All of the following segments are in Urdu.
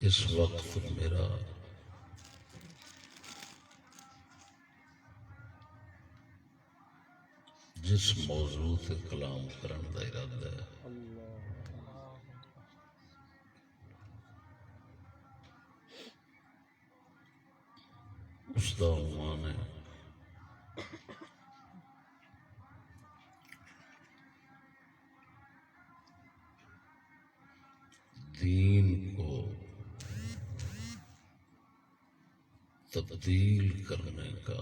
اس وقت میرا جس موضوع سے کلام کرن دا ارادہ ہے اس دا عنوان ہے دین کو تبدیل کرنے کا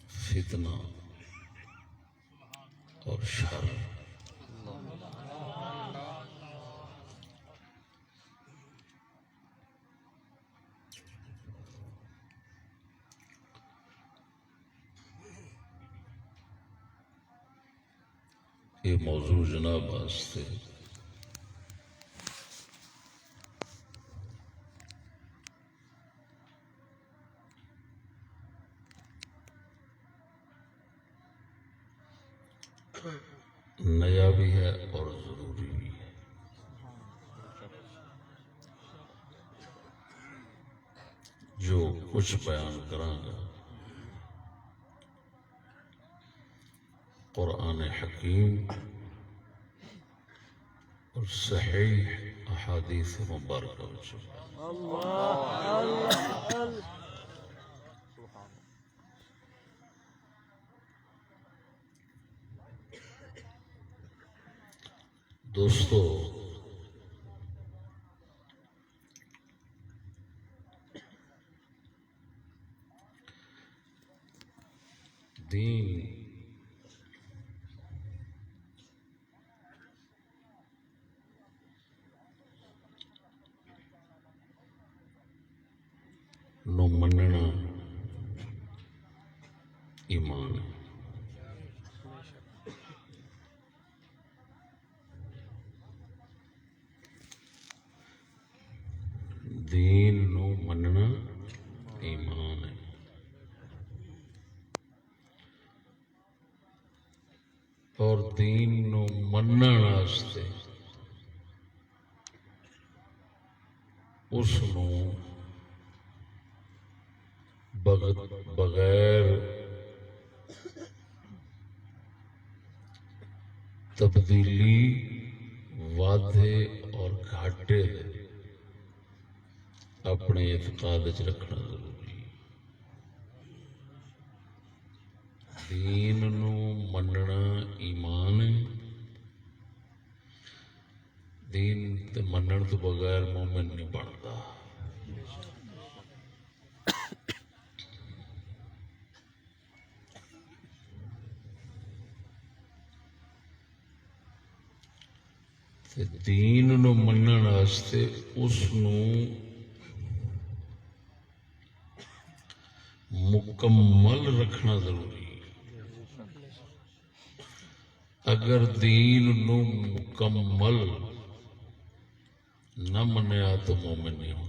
فتنہ اور شر۔ یہ موضوع جناب واسطے نیا بھی ہے اور ضروری بھی ہے۔ جو کچھ بیان کراں گا قرآن حکیم اور صحیح احادیث مبارکہ وچ دوستو، دین نو مننا ایمان ہے۔ دین نو مننا ایمان ہے۔ اور دین نو منن واسطے اس نو بغیر تبدیلی وعدے اور گھاٹے اپنے اعتقاد وچ رکھنا ضروری ہے۔ دین نو مننا ایمان ہے۔ دین تے منن تو بغیر مومن نہیں بنتا۔ تے دین نو منن واسطے اس نو مکمل رکھنا ضروری ہے۔ اگر دین نو مکمل نہ منیا تو مومن نہیں ہو۔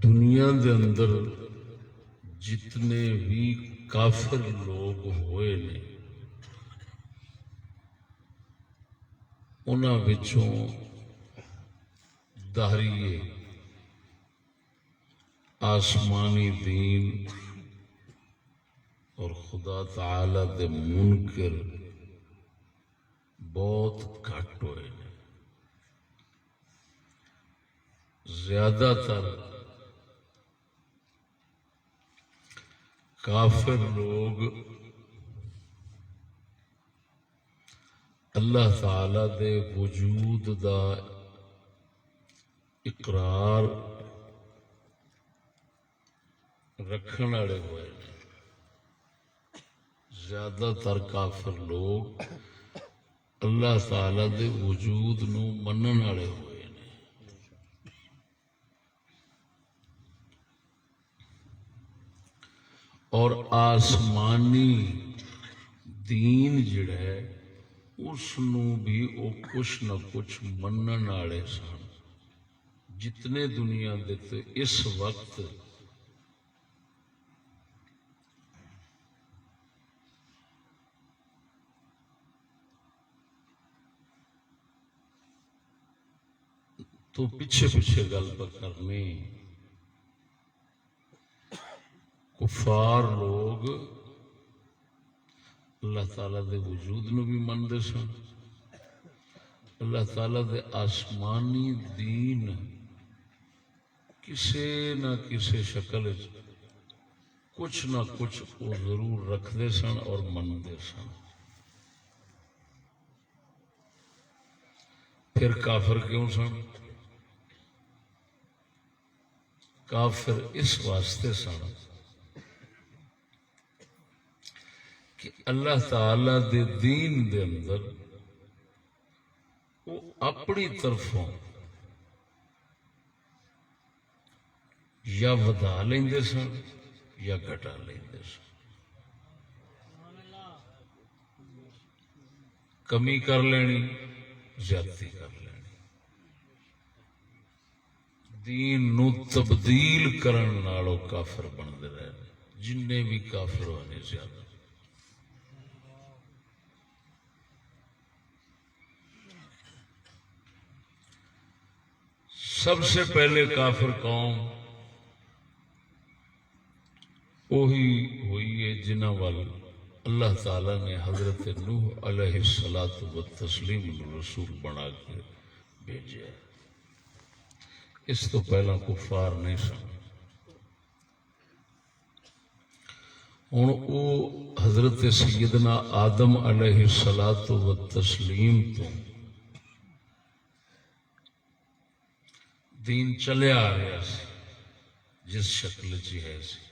دنیا دے اندر جتنے بھی کافر لوگ ہوئے نے انہاں وچوں دہریے آسمانی دین اور خدا تعالی دے منکر بہت گھٹ ہوئے نے۔ زیادہ تر کافر لوگ اللہ تعالی دے وجود دا اقرار رکھن والے ہوئے نے۔ زیادہ تر کافر لوگ اللہ تعالی دے وجود نو منن والے ہوئے نے۔ اور آسمانی دین جڑا ہے اس نو بھی وہ کچھ نہ کچھ منن والے سن۔ جتنے دنیا دے تے اس وقت تو پیچھے پیچھے گل پر کرنی کفار لوگ اللہ تعالی دے وجود نو بھی مندے سن، اللہ تعالی دے آسمانی دین کسے نہ کسے شکل کچھ نہ کچھ وہ ضرور رکھتے سن اور منتے سن۔ پھر کافر کیوں سن؟ کافر اس واسطے سن کہ اللہ تعالی دے دین دے اندر وہ اپنی طرفوں یا ودا لیندے سن یا گھٹا لیندے سن، کمی کر لینی، زیادتی کر لینی، دین نو تبدیل کرن نالوں کافر بندے رہے، جننے بھی کافر ہونے زیادہ۔ سب سے پہلے کافر قوم وہی ہوئی ہے جنہاں وال اللہ تعالی نے حضرت نوح علیہ الصلوۃ والتسلیم رسول بنا کے بھیجا ہے۔ اس تو پہلا کفار نہیں سن۔ ہن او حضرت سیدنا آدم علیہ الصلوۃ والتسلیم تو دین چلے آ رہا سی جس شکل جی ہے سی،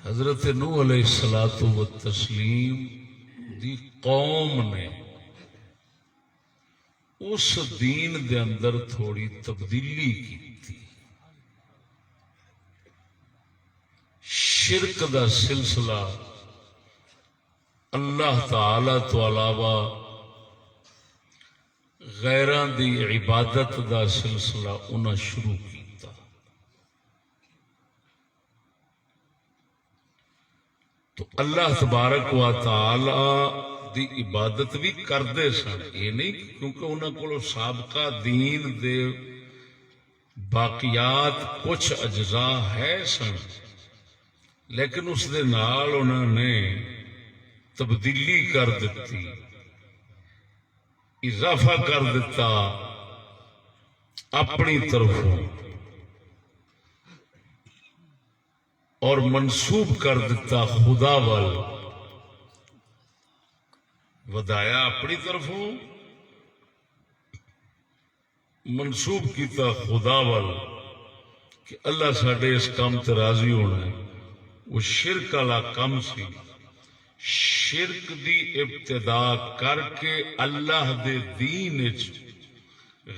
حضرت نوح علیہ الصلوۃ والتسلیم دی قوم نے اس دین دے اندر تھوڑی تبدیلی کی تھی۔ شرک دا سلسلہ اللہ تعالی تو علاوہ غیراں دی عبادت دا سلسلہ انہاں شروع کیتا۔ تو اللہ تبارک و تعالی دی عبادت بھی کردے سن، یہ نہیں کیونکہ انہاں کو سابقہ دین دے باقیات کچھ اجزاء ہے سن، لیکن اس دے نال انہوں نے تبدیلی کر دیتی، اضافہ کر دیتا اپنی طرفوں، اور منسوب کر دیتا خدا وال، ودایا اپنی طرفوں، منسوب کیتا خدا وال کہ اللہ ساڈے اس کام تے راضی ہونا ہے۔ وہ شرک والا کم سی، شرک دی ابتدا کر کے اللہ دے دین وچ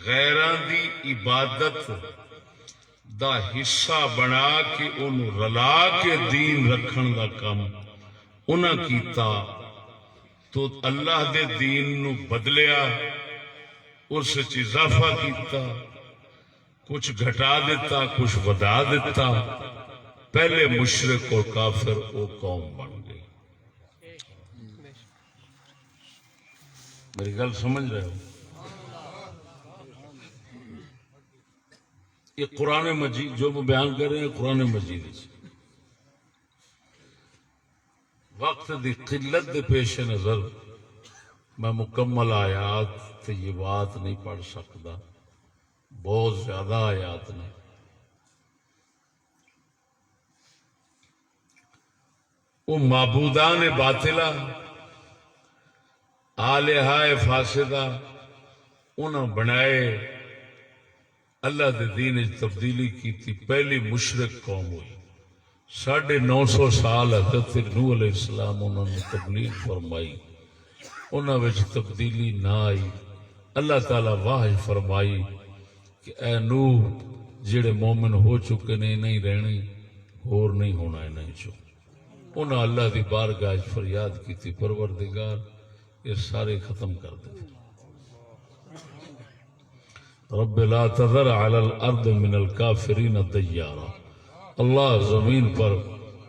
غیراں دی عبادت دا حصہ بنا کے انہوں رلا کے دین رکھن دا کم انہاں کیتا، تو اللہ دے دین نو بدلیا، اس وچ اضافہ کیتا، کچھ گھٹا دیتا، کچھ ودا دیتا، پہلے مشرک اور کافر وہ قوم بن گئی۔ میری گل سمجھ رہے ہو؟ یہ قرآن مجید جو میں بیان کر رہے ہیں قرآن مجید سے، وقت دی قلت دے پیش نظر میں مکمل آیات طیبات نہیں پڑھ سکتا، بہت زیادہ آیات نے۔ وہ معبودان باطلہ، آلہہ فاسدہ انہوں بنائے، اللہ دے دین تبدیلی کی تھی، پہلی مشرک قوم ہوئی۔ 950 سال حضرت نوح علیہ السلام انہوں نے تبلیغ فرمائی، انہوں نے تبدیلی نہ آئی۔ اللہ تعالیٰ واحد فرمائی کہ اے نوح جڑے مومن ہو چکے نے نہیں رہنے، اور نہیں ہونا ہے نہیں چو۔ انہوں اللہ دی بارگاہ فریاد کی تھی، پروردگار یہ سارے ختم کر دے، رب لا تذر علی الارض من الکافرین دیارا، اللہ زمین پر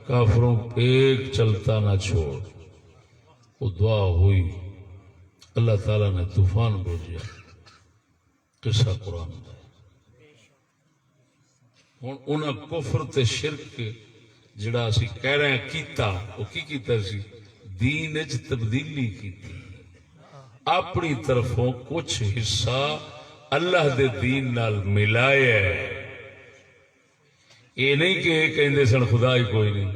کافروں ایک چلتا نہ چھوڑ۔ وہ دعا ہوئی، اللہ تعالیٰ نے طوفان بھیجا، قصہ قرآن دا۔ ہوں انہاں کفر تے شرک جڑا اسی کہہ رہے ہیں کیتا، وہ کی کیتا سی؟ دین وچ تبدیلی کیتی، اپنی طرفوں کچھ حصہ اللہ دے دین نال ملایا ہے۔ یہ نہیں کہ یہ کہندے سن خدا ہی کوئی نہیں،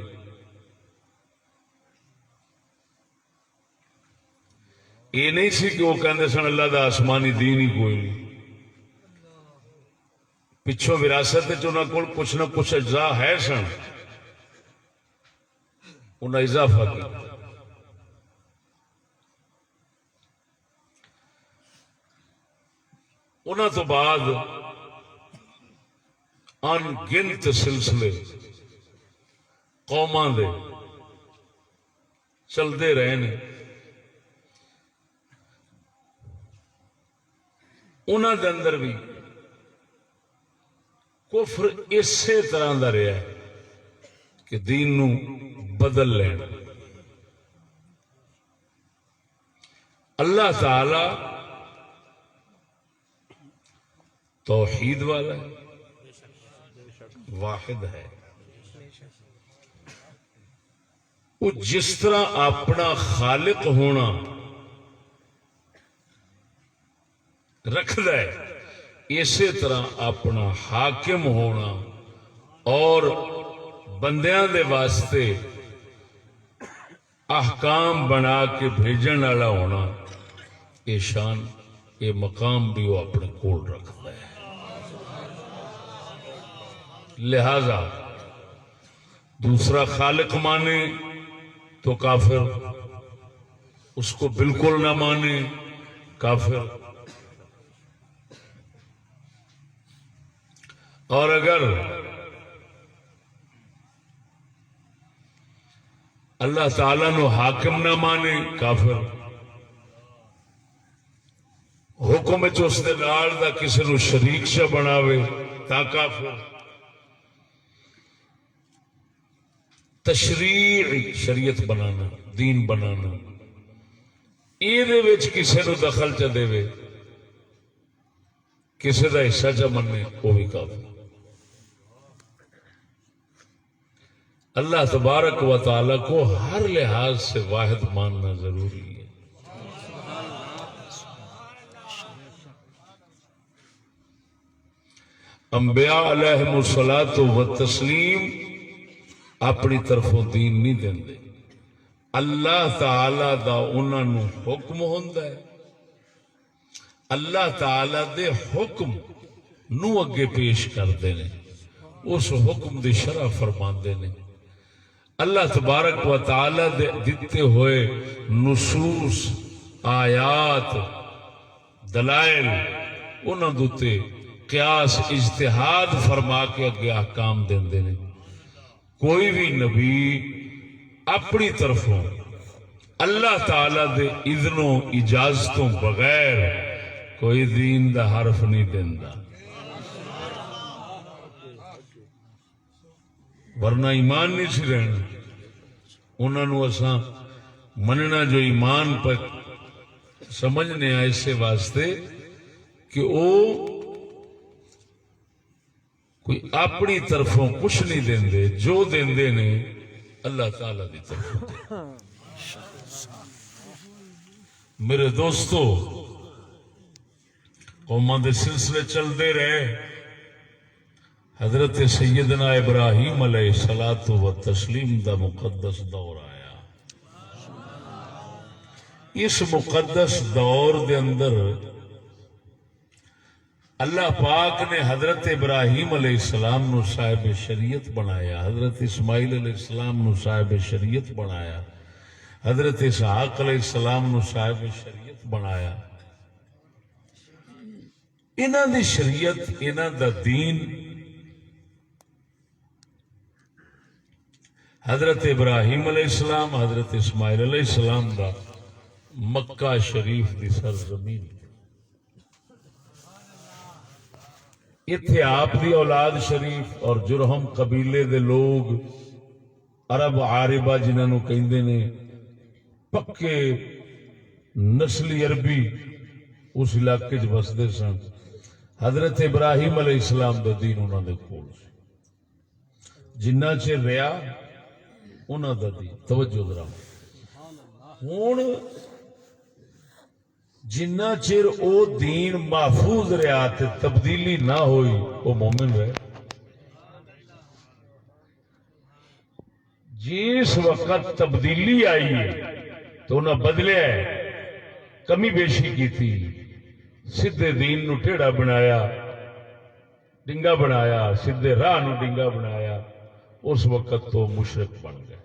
یہ نہیں سی کہ وہ کہندے سن اللہ دا آسمانی دین ہی کوئی نہیں۔ پچھوں وراثت انہاں کول کچھ نہ کچھ اجزاء ہے سن، انہاں اضافہ کیا۔ انہاں تو بعد ان گنت سلسلے قوماں دے چلتے رہے نے، انہاں دے اندر بھی کفر اسی طرح دا رہا ہے کہ دین نو بدل لینا۔ اللہ تعالی توحید والا ہے، واحد ہے۔ وہ جس طرح اپنا خالق ہونا رکھد ہے، اسی طرح اپنا حاکم ہونا اور بندیاں دے واسطے احکام بنا کے بھیجن والا ہونا، یہ شان یہ مقام بھی وہ اپنے کول رکھتا ہے۔ لہذا دوسرا خالق مانے تو کافر، اس کو بالکل نہ مانے کافر۔ اور اگر اللہ تعالیٰ نو حاکم نہ مانے کافر، حکم اس دے نال دا کسی نو شریک شا بناوے تا کافر۔ تشریع شریعت بنانا، دین بنانا، یہ کسی نو دخل چا دے، کسی دا حصہ چا مننے، وہ بھی کافر۔ اللہ تبارک و تعالی کو ہر لحاظ سے واحد ماننا ضروری ہے۔ انبیاء علیہم الصلاۃ والتسلیم اپنی طرفوں دین نہیں دیندے، اللہ تعالی دا انہاں نو حکم ہوندا ہے، اللہ تعالی دے حکم نو اگے پیش کردے نے، اس حکم دی شرح فرماندے نے۔ اللہ تبارک و تعالی دے دیتے ہوئے نصوص، آیات، دلائل، انہاں دوتے قیاس اجتہاد فرما کے اگے احکام دیندے نے۔ کوئی بھی نبی اپنی طرفوں اللہ تعالی دے اذنوں اجازتوں بغیر کوئی دین دا حرف نہیں دیندا، ورنہ ایمان نہیں سی رہنا۔ انہوں نے اساں مننا جو ایمان پر سمجھنے آئے اسے واسطے کہ وہ کوئی اپنی طرفوں کچھ نہیں دیندے، جو دیندے نے اللہ تعالی دی طرفوں۔ میرے دوستو، قوماں دے سلسلے چلتے رہے، حضرت سیدنا ابراہیم علیہ الصلاۃ والتسلیم دا مقدس دور آیا۔ اس مقدس دور دے اندر اللہ پاک نے حضرت ابراہیم علیہ السلام نو صاحب شریعت بنایا، حضرت اسماعیل علیہ السلام نو صاحب شریعت بنایا، حضرت اسحاق علیہ السلام نو صاحب شریعت بنایا۔ انہاں دی شریعت، انہاں دا دین حضرت ابراہیم علیہ السلام، حضرت اسماعیل علیہ السلام دا مکہ شریف دی سرزمین، اتھے آپ دی اولاد شریف اور جرہم قبیلے دے لوگ، عرب عاربہ جنہاں نو کہندے نے، پکے نسلی عربی اس علاقے چ بستے سن. حضرت ابراہیم علیہ السلام دا دین انہوں دے کول سی. جنہ چر رہا انہوں دا دین. توجہ ذرا ہوں جنہ چر او دین محفوظ رہا تے تبدیلی نہ ہوئی وہ مومن رہے. جس وقت تبدیلی آئی ہے تو انہیں بدلیا ہے, کمی بیشی کی تھی, سیدھے دین نو ٹیڑھا بنایا, ڈنگا بنایا, سیدھے راہ نو ڈنگا بنایا, اس وقت تو مشرک بن گئے.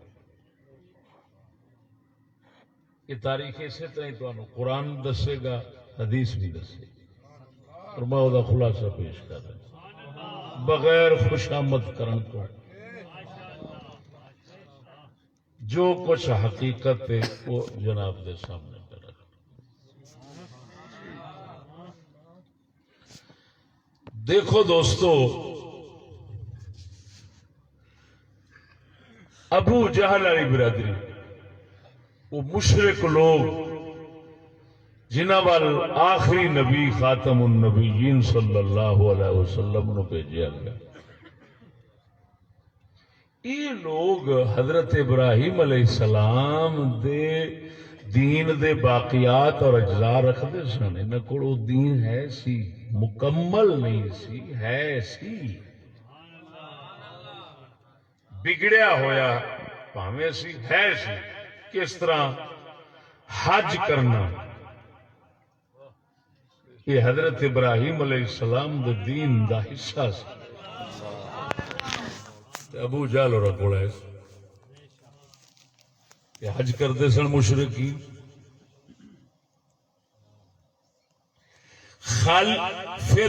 یہ تاریخ اسی طرح تمہیں قرآن دسے گا, حدیث بھی دسے گا, اور میں وہ خلاصہ پیش کر رہا بغیر خوشامد کرن کو. جو کچھ حقیقت ہے وہ جناب دے سامنے کر رکھ. دیکھو دوستو, ابو جہل علی برادری وہ مشرک لوگ جنہ وال آخری نبی خاتم النبیین صلی اللہ علیہ وسلم نو بھیجیا گیا, یہ لوگ حضرت ابراہیم علیہ السلام دے دین دے باقیات اور اجزاء رکھتے سن. انہاں کول دین ہے سی, مکمل نہیں سی, ہے سی, بگڑیا ہویا پاویں سی, ہے سی. کس طرح حج کرنا یہ حضرت ابراہیم علیہ السلام دے دین دا حصہ سی. ابو جہل اور کول ہے کہ حج کرتے سن مشرکی. پھر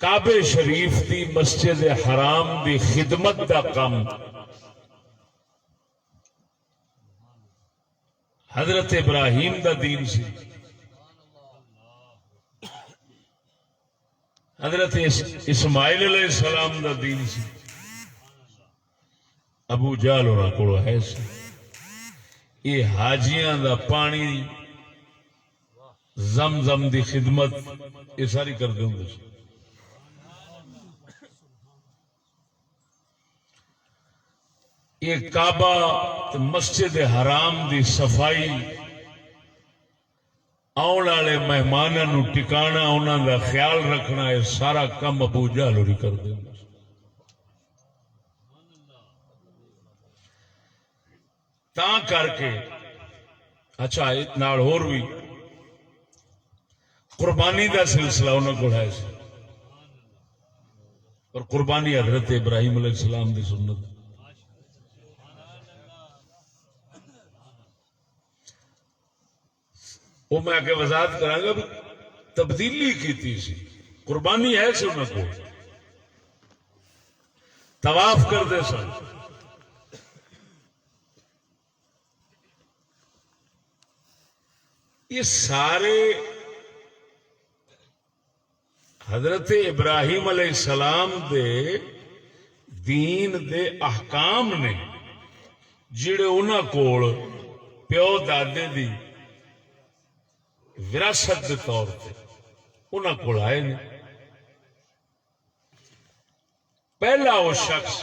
کعبے شریف دی مسجد حرام دی خدمت دا کام حضرت ابراہیم دا دین سی. حضرت اسماعیل علیہ السلام دا دین سی. ابو جہل اور کول ہے سی. یہ حاجیاں دا پانی, زمزم دی خدمت, یہ ساری کرتے ہوں. یہ کعبہ مسجد حرام دی صفائی, آن والے مہمانوں نو ٹکانا, انہوں دا خیال رکھنا, یہ سارا کام ابو جہل ہوری کرتے ہیں. تاں کر کے اچھا نال ہور بھی قربانی دا سلسلہ انہوں کو ہے سی, اور قربانی حضرت ابراہیم علیہ السلام دی سنت. وہ میں آگے وضاحت کرا گا بھی تبدیلی کی سی. قربانی ہے سی انہوں کو, طواف کرتے سن, یہ سارے حضرت ابراہیم علیہ السلام دے دین دے احکام نے جڑے انہاں کول پیو دادے دی وراثت کے طور پہ انہاں کول آئے نے. پہلا وہ شخص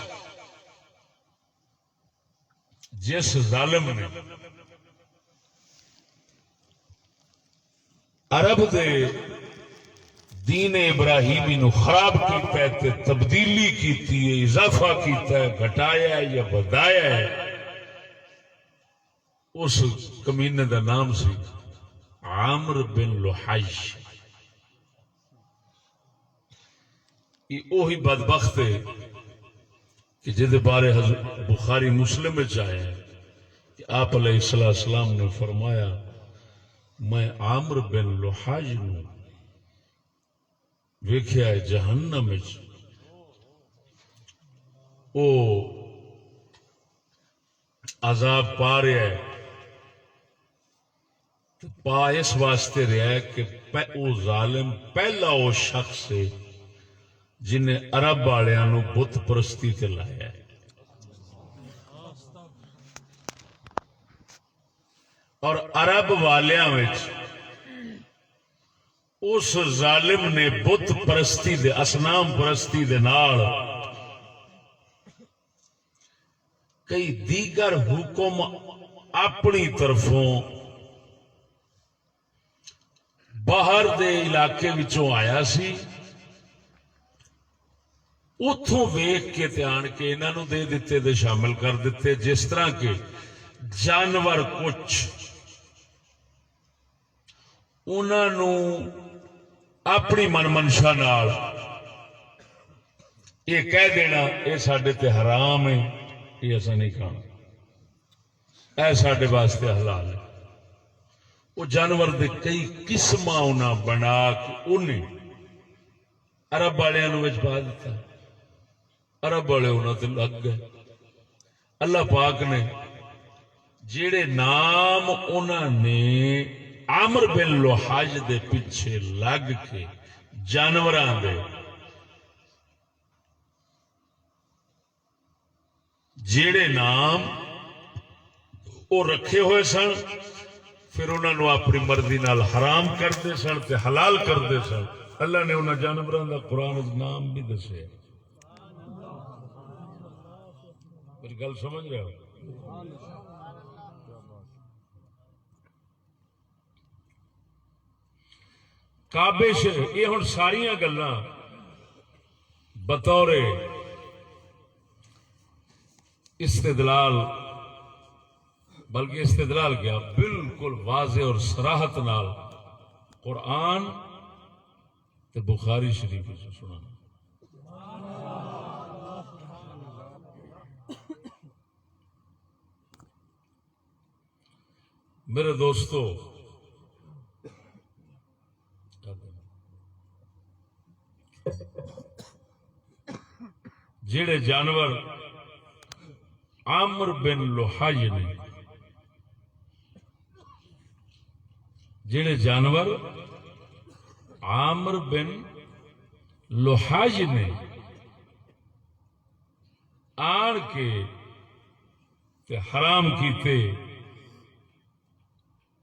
جس ظالم نے عرب دے دین ابراہیمی نو خراب کیتا ہے تے تبدیلی کیتی ہے, اضافہ کیتا ہے, گھٹایا ہے یا بدایا ہے, اس کمینے دا نام سی عامر بن لحی. یہ وہی بدبخت ہے کہ جدے بارے بخاری مسلم میں چاہے ہیں کہ آپ علیہ السلام نے فرمایا میں عامر بن لحی نو ویکھیا ہے جہنم وچ, او عذاب پا رہا ہے, پا اس واسطے رہا ہے کہ او ظالم پہلا وہ شخص ہے جنہیں عرب والوں نو بت پرستی تے لایا ہے. اور عرب والیاں وچ اس ظالم نے بت پرستی دے اصنام پرستی دے نال کئی دیگر حکم اپنی طرفوں باہر دے علاقے وچوں آیا سی، اتوں ویخ کے تے آن کے انہاں نوں دے دیتے تے شامل کر دیتے، جس طرح کے جانور کچھ انہاں نوں اپنی من منشا نال یہ کہہ دینا یہ ساڈے تے حرام ہے، یہ ایسا نہیں کھانا، اے ساڈے واسطے حلال ہے۔ وہ جانور دے کئی قسم انہاں بنا کے انہیں عرب والوں نوں وچ پا دیتا، عرب والے انہاں تے لگ گئے۔ اللہ پاک نے جڑے نام انہاں نے عامر بن لوحاج دے پیچھے لگ کے جانوراں دے جڑے نام وہ رکھے ہوئے سن، پھر انہوں نے اپنی مرضی نال حرام کرتے سن تے حلال کرتے سن، اللہ نے انہوں جانوراں دا قرآن وچ نام بھی دسے۔ میری گل سمجھ رہے ہو؟ کعبے سے یہ ہن ساریاں گلاں بطور استدلال، بلکہ استدلال کیا بالکل واضح اور صراحت نال قرآن تے بخاری شریف سے سنا۔ میرے دوستو، جڑے جانور عامر بن لوحاج نے، جڑے جانور عامر بن لوحاج نے آن کے تے حرام کیتے،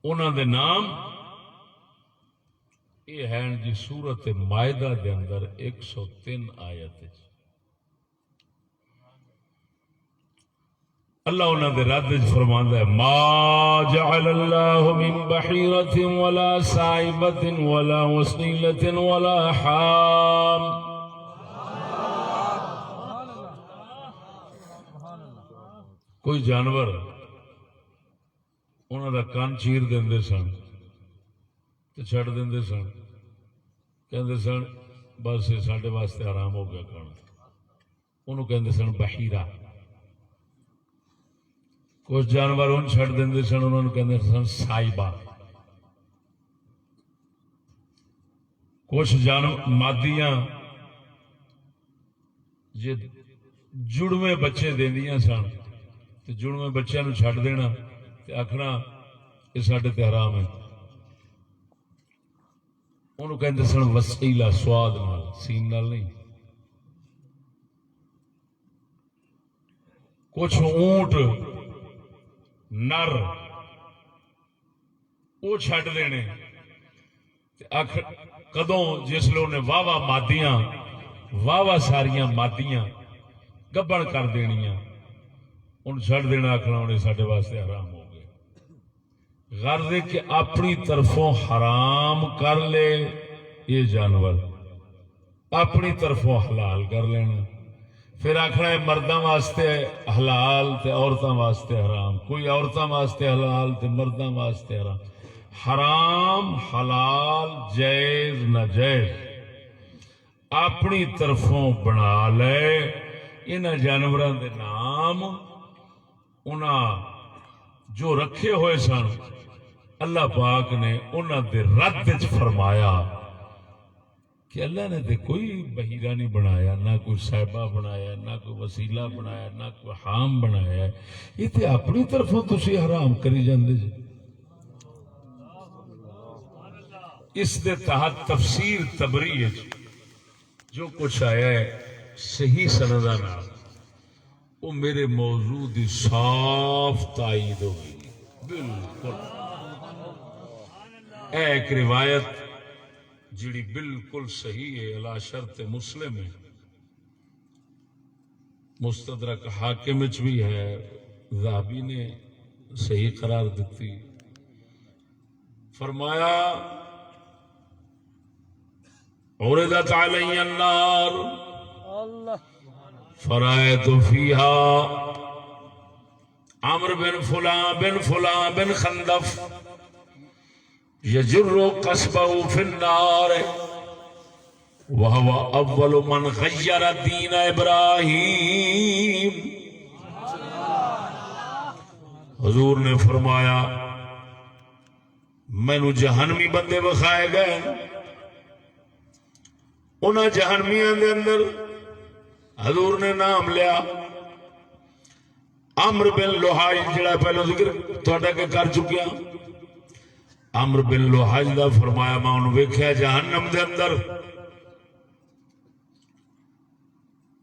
انہاں دے نام یہ ہیں جی سورت مائدہ دے اندر 103 آیت۔ اللہ انہاں دے رد فرماندا ہے ما جعل اللہ من بحیرۃ ولا صائبۃ ولا وصیلۃ ولا حام۔ کوئی جانور انہاں دا کان چیر دیندے سن تے چھڑ دیندے سن، کہندے سن بس یہ ساڈے واسطے حرام ہو گیا کھانا، انہوں کہندے سن بحیرہ۔ کچھ جانور ان چھڑ دیندے سن، انہوں نے کہندے سن صائبہ۔ کچھ جانور مادیاں جے جڑویں بچے دیندیاں سن تے جڑویں بچیاں نوں چھڑ دینا تے آکھنا یہ ساڈے تے حرام ہے، انہوں کہندے سن وسیلہ، سواد نال، سین نال نہیں۔ کچھ اونٹ نر وہ چھڈ دینے کدوں جس لوگ نے واہ مادیاں واہ ساریاں مادیاں گبن کر دینیاں، ان چھڈ دینا، آخنا انہیں ساڈے واسطے حرام ہو گئے۔ غرض ہے کہ اپنی طرفوں حرام کر لے یہ جانور، اپنی طرفوں حلال کر لینا، پھر آخنا ہے مردوں واسطے حلال تے عورتوں واسطے حرام، کوئی عورتوں واسطے حلال تے مردوں واسطے حرام۔ حرام حلال جائز ناجائز اپنی طرفوں بنا لے، انہاں جانوراں دے نام انہاں جو رکھے ہوئے سن، اللہ پاک نے انہاں دے رد وچ فرمایا کہ اللہ نے تے کوئی بحیرہ نہیں بنایا، نہ کوئی صاحبہ بنایا، نہ کوئی وسیلہ بنایا، نہ کوئی حام بنایا، یہ تے اپنی طرفوں تسی حرام کری جاندے جی۔ اس دے تحت تفسیر تبری جو کچھ آیا ہے صحیح سنداں نال وہ میرے موضوع دی صاف تائید ہوگی، بالکل اے ایک روایت جڑی بالکل صحیح ہے، علی شرط مسلم ہے، مستدرک حاکم وچ بھی ہے، ذہبی نے صحیح قرار دیتی. فرمایا عرضت علی النار فرأیت فیہا عمرو بن فلان بن فلان بن خندف یجر قصبه فی النار وهو اول من غیر دین ابراہیم. حضور نے فرمایا مینو جہنمی بندے بخائے گئے، انہاں جہنمیاں دے اندر حضور نے نام لیا عمرو بن لوہاج، جڑا پہلو ذکر تہاڈا کے کر چکیا. عمرو بن لوہاج دا فرمایا میں انہوں ویکھیا جہنم دے اندر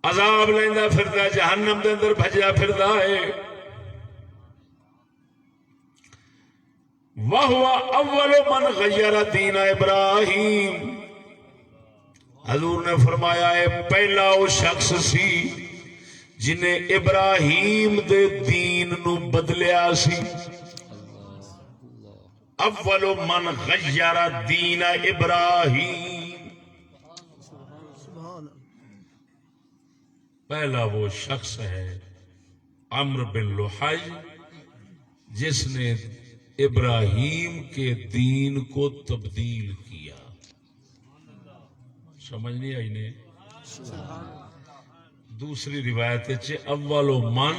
عذاب لیندا پھردا، جہنم دے اندر بھجیا پھردا ہے. وَهُوَ أَوَّلُ مَنْ غَيَّرَ دِينَ إِبْرَاهِيمَ. حضور نے فرمایا اے پہلا وہ شخص سی جنہیں ابراہیم دے دین نو بدلیا سی. اول من غیر دین ابراہیم، پہلا وہ شخص ہے عمرو بن لوہاج جس نے ابراہیم کے دین کو تبدیل کیا. سمجھ نہیں آئی نے؟ دوسری روایت اول من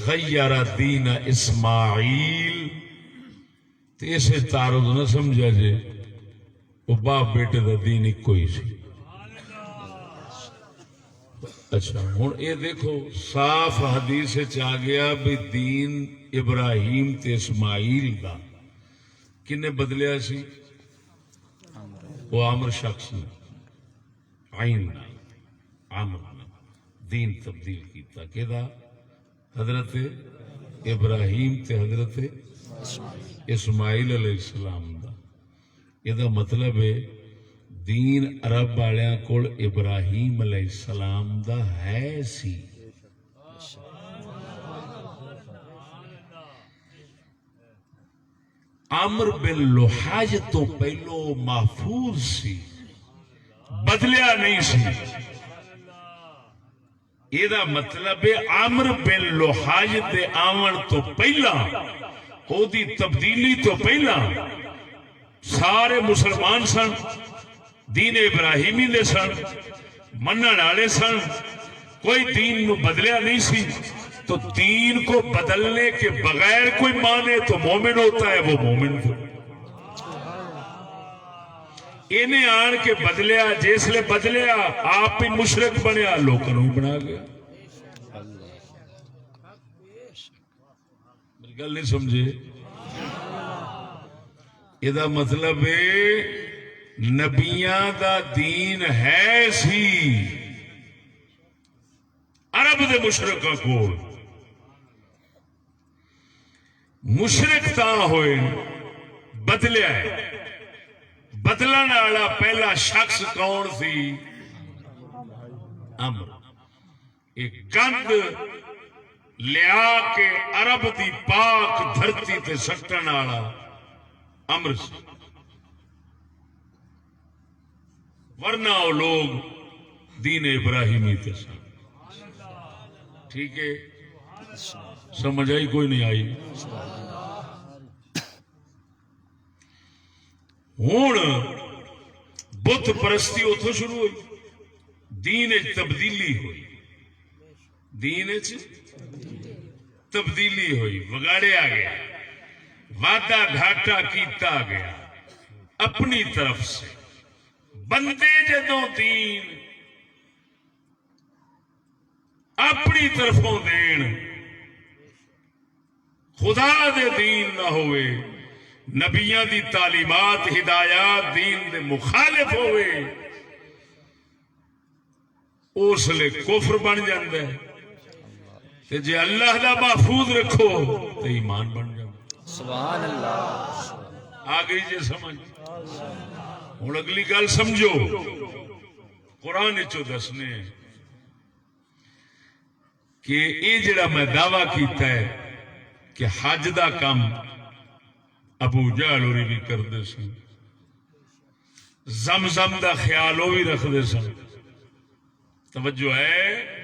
غیر دین اسماعیل، تو اسے تعارض نہ سمجھا جے، وہ باپ بیٹے دا دین ایک کوئی سی. اچھا ہوں یہ دیکھو صاف حدیث آ گیا بھی دین ابراہیم تے اسماعیل دا کنے بدلیا سی؟ وہ عمر شخص نے، عین عمر نے دین تبدیل کیتا. کہدا حضرت ابراہیم تے حضرت اسماعیل علیہ السلام دا. یہ مطلب ہے دین عرب والیاں کول ابراہیم علیہ السلام دا ہے سی. عمرو بن لوہاج تو پہلو محفوظ سی، بدلیا نہیں سی. یہ مطلب ہے عمرو بن لوہاج دے آون تو پہلا، او دی تبدیلی تو پہلا سارے مسلمان سن، دین ابراہیمی دے سن، منن والے سن، کوئی دین نو بدلیا نہیں سی. تو دین کو بدلنے کے بغیر کوئی مانے تو مومن ہوتا ہے، وہ مومن تھا. انہیں آن کے بدلیا، جسلے بدلیا آپ ہی مشرک بنیا، لوگوں بنا گیا. میری گل نہیں سمجھے؟ یہ مطلب ہے نبیاں دا دین ہے سی عرب دے مشرکاں کول، مشرک تا ہوئے بدلیا ہے. بدلن والا پہلا شخص کون سی؟ عمرو. ایک گند لیا کے عرب دی پاک دھرتی تے سٹن والا عمرو سی. ورنہ وہ لوگ دین ابراہیمی تے سن. ٹھیک ہے، سمجھ آئی کوئی نہیں آئی؟ ہوں بت پرستی اتوں شروع ہوئی، دین تبدیلی ہوئی، دین تبدیلی ہوئی، بگاڑیا گیا، وعدہ گھاٹا کیتا گیا اپنی طرف سے. بندے جدوں دین اپنی طرفوں دین، خدا دے دین نہ ہوئے، نبیاں دی تعلیمات ہدایات دین دے مخالف ہوئے، اس لئے کفر بن جاندہ ہے. تے جے اللہ دا محفوظ رکھو تو ایمان بن جاندہ. سبحان اللہ. آ گئی جی سمجھ؟ ہوں اگلی گل سمجھو، قرآن چو دسنے کہ یہ جڑا میں دعویٰ کیتا ہے کہ حج دا کام ابو جہل ہوری بھی کرتے سن، زمزم دا خیال وہ بھی رکھتے سن، توجہ ہے،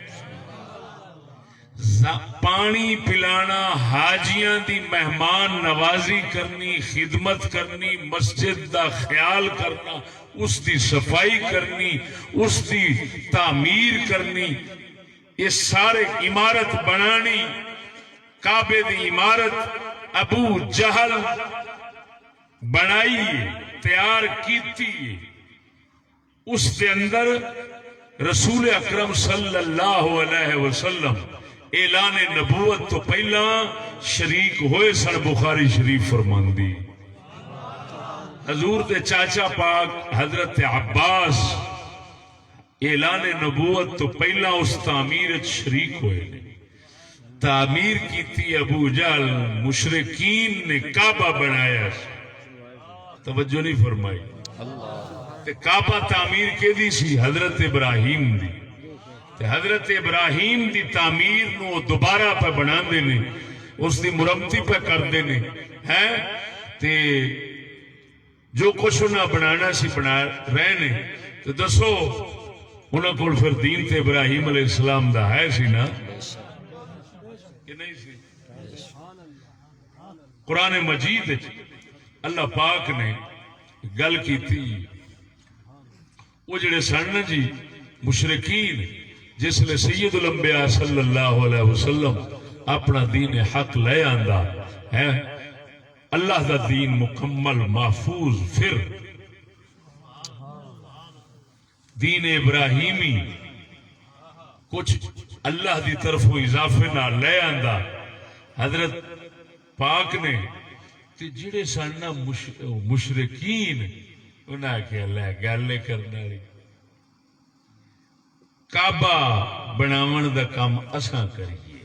پانی پلانا، حاجیاں دی مہمان نوازی کرنی، خدمت کرنی، مسجد دا خیال کرنا، اس دی صفائی کرنی، اس دی تعمیر کرنی، یہ سارے عمارت بنانی، کعبے دی عمارت ابو جہل بنائی تیار کیتی، اس کے اندر رسول اکرم صلی اللہ علیہ وسلم اعلان نبوت تو پہلا شریک ہوئے سن۔ بخاری شریف فرماندی حضور دے چاچا پاک حضرت عباس اعلان نبوت تو پہلا اس تعمیر شریک ہوئے نے، تعمیر کیتی ابو جہل، مشرکین نے کعبہ بنایا، توجہ نہیں فرمائی، تے کعبہ تعمیر کے دی سی حضرت ابراہیم دی، تے حضرت ابراہیم دی تعمیر نو دوبارہ پہ بنا دینے، اس دی مرمتی پہ کر دینے ہیں، تے جو کچھ انہاں بنانا سی بنا رہنے، تو دسو انہاں کو پھر دین تے ابراہیم علیہ السلام دا ہے سی نا کہ نہیں سی؟ قرآن مجید اللہ پاک نے گل کی تھی، وہ جڑے سن جی مشرکین، جس لئے سید الانبیاء صلی اللہ علیہ وسلم اپنا دین حق لے آندا ہے، اللہ دا دین مکمل محفوظ، پھر دین ابراہیمی کچھ اللہ دی طرف اضافے نہ لے آندا حضرت پاک نے، تے جڑے سن مشرکین انہاں کیا لے گل کرنا لی کعبہ بناون دا کام اساں کریے،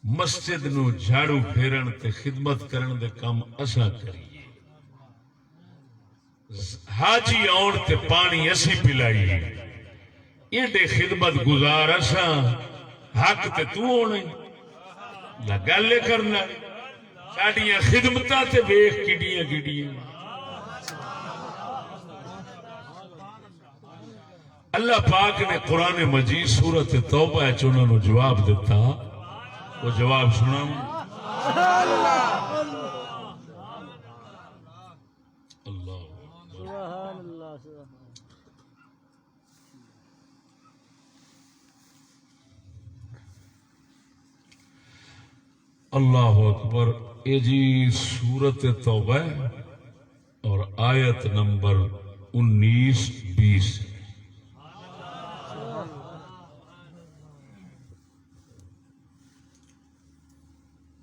مسجد نو جھاڑو پھیرن تے خدمت کرن دا کام اساں کریے، حاجی آن تے پانی اسی پلائیے، ایڈے خدمت گزار اساں، حق تے تو ہونے گل کرنا، ساڈیاں خدمتاں تے ویکھ کڈیاں کڈیاں۔ اللہ پاک نے قرآن مجید سورت توبہ انہوں نے جواب دیتا، وہ جواب سنا اللہ اکبر۔ یہ جی سورت توبہ اور آیت نمبر 19-20۔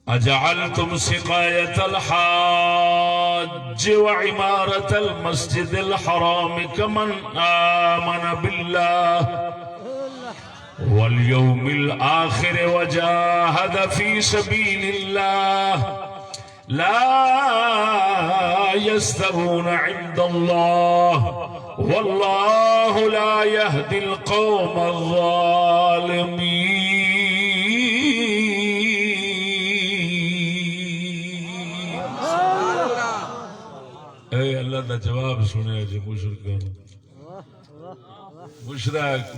اجعلتم سقایت الحاج وعمارت المسجد الحرام كمن آمن بالله واليوم الآخر وجاهد في سبيل الله لا يستوون عند الله والله لا يهدي القوم الظالمين۔ اے اللہ دا جواب سنیا جی مشرکاں،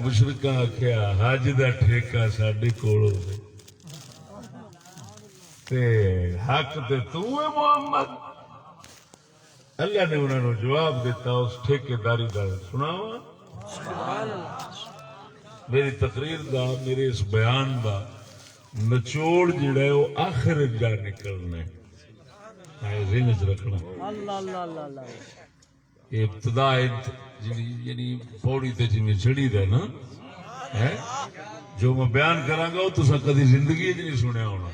مشرکاں آکھیا حج دا ٹھیکہ ساڈے کول ہوے تے حق تے تو ہے محمد۔ اللہ نے انہوں نے جواب دیتا اس ٹھیکیداری دا سناواں، میری تقریر دا، میرے اس بیان دا نچوڑ جڑا ہے وہ آخر جا نکلنا ہے، ذہن چ رکھنا۔ ابتدا یعنی پوڑی تے جی چڑھی دا نا ہے، جو میں بیان کراں گا وہ تساں کدی زندگی نہیں سنیا ہونا،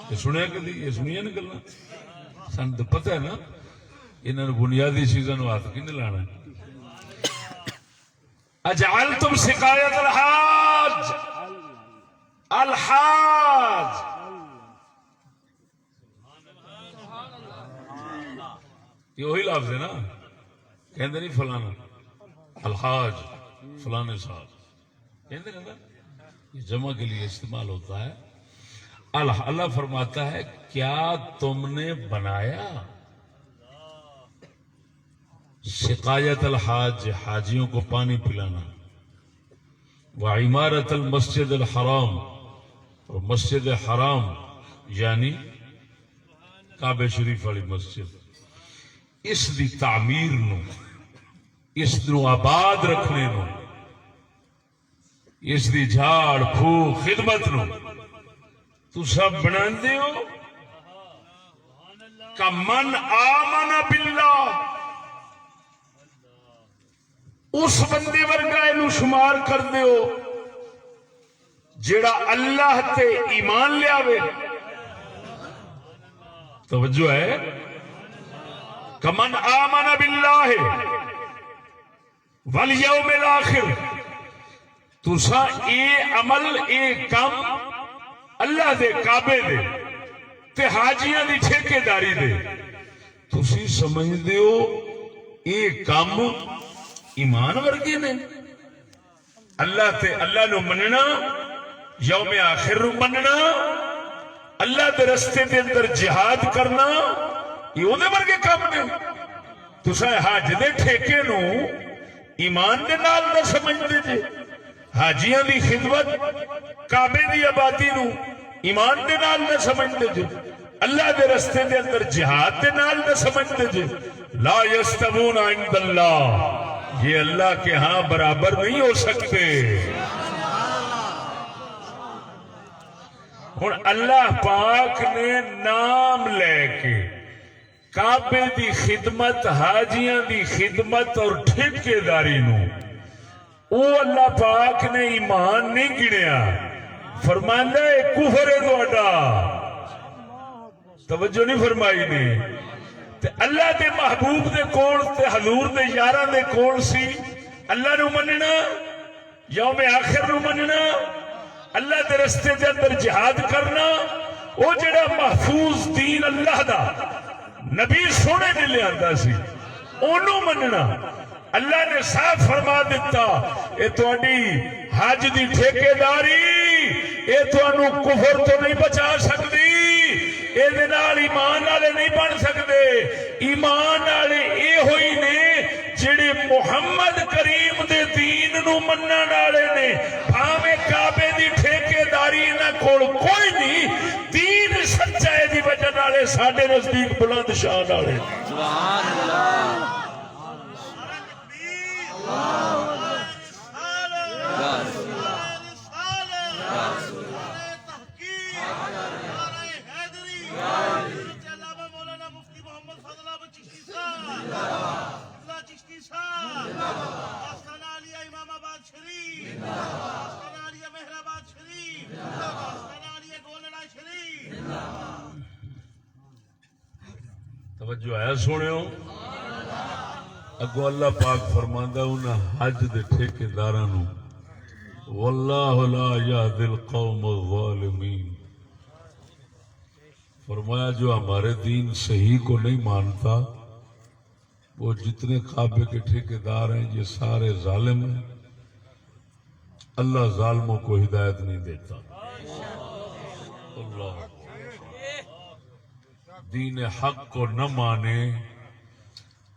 یہ سنیا کدی، یہ سنیا نہیں کرنا، سن تو پتہ ہے نا انہوں نے بنیادی چیزوں ہاتھ کی نہیں لانا۔ اجعلتم سقایت الحاج، الحاج یہ وہی لفظ ہے نا، کہندے نہیں فلانا الحاج فلانے صاحب کہندے نا، یہ جمع کے لیے استعمال ہوتا ہے۔ اللہ فرماتا ہے کیا تم نے بنایا سقایت الحاج، حاجیوں کو پانی پلانا، وعمارت المسجد الحرام، اور مسجد حرام یعنی کعبہ شریف والی مسجد، اس دی تعمیر نو، اس نو آباد رکھنے نو، اس دی جھاڑ پھوک خدمت نو تو سب بناندے ہو کمن آمن باللہ، اس بندے ورگا اینو شمار کر دیو جیڑا اللہ تے ایمان لیاوے۔ توجہ ہے، کمن آمن باللہ والیوم الاخر، تسا اے عمل اے کم اللہ دے کعبے دے تے حاجیاں دی ٹھیکے داری دے تسی سمجھ دیو اے کام ایمان ورگے نے، اللہ تے اللہ نو مننا، یوم آخر نو مننا، اللہ دے رستے دے اندر جہاد کرنا، یہ او دے ورگے کام نے۔ تسا حج دے ٹھیکے نو ایمان دے نال نہ سمجھ دے جے، حاجیاں دی خدمت کعبے دی آبادی نو ایمان دے نال نہ سمجھ دے جے، اللہ دے رستے دے اندر جہاد دے نال نہ سمجھ دے جے۔ لا یستوون عند اللہ، یہ اللہ کے ہاں برابر نہیں ہو سکتے۔ ہن اللہ پاک نے نام لے کے کعبے دی خدمت، حاجیاں دی خدمت اور ٹھیکے داری نو او اللہ پاک نے ایمان نہیں گنیا، فرماندا ہے کفر ہے تہاڈا۔ توجہ نہیں فرمائی نے؟ تے اللہ دے محبوب دے کول تے حضور دے یاراں دے کول سی اللہ نو مننا، یوم آخر نو مننا، اللہ دے رستے دے اندر جہاد کرنا، او جڑا محفوظ دین اللہ دا نبی سونے نے لیا سی اونوں مننا۔ اللہ نے صاف فرما دیتا اے تہاڈی حج دی ٹھیکے داری اے تانوں کفر تو نہیں بچا سکتی، اے دے نال ایمان والے نہیں بن سکتے۔ ایمان والے اے ہوئی نے جڑے محمد کریم دے دین نو منن والے نے، بھاویں کعبے دی ٹھیکے داری انہاں کول کوئی نہیں، دین سچا ہے دی وجہ نال ساڈے نزدیک بلند شان والے۔ سبحان اللہ، توجہ ہے سنو، اگو اللہ پاک فرماندا انہاں حج دے ٹھیکیداراں نو واللہ لا یہدی القوم الظالمین، فرمایا جو ہمارے دین صحیح کو نہیں مانتا، وہ جتنے کعبے کے ٹھیکیدار ہیں یہ سارے ظالم ہیں، اللہ ظالموں کو ہدایت نہیں دیتا۔ اللہ دین حق کو نہ مانے،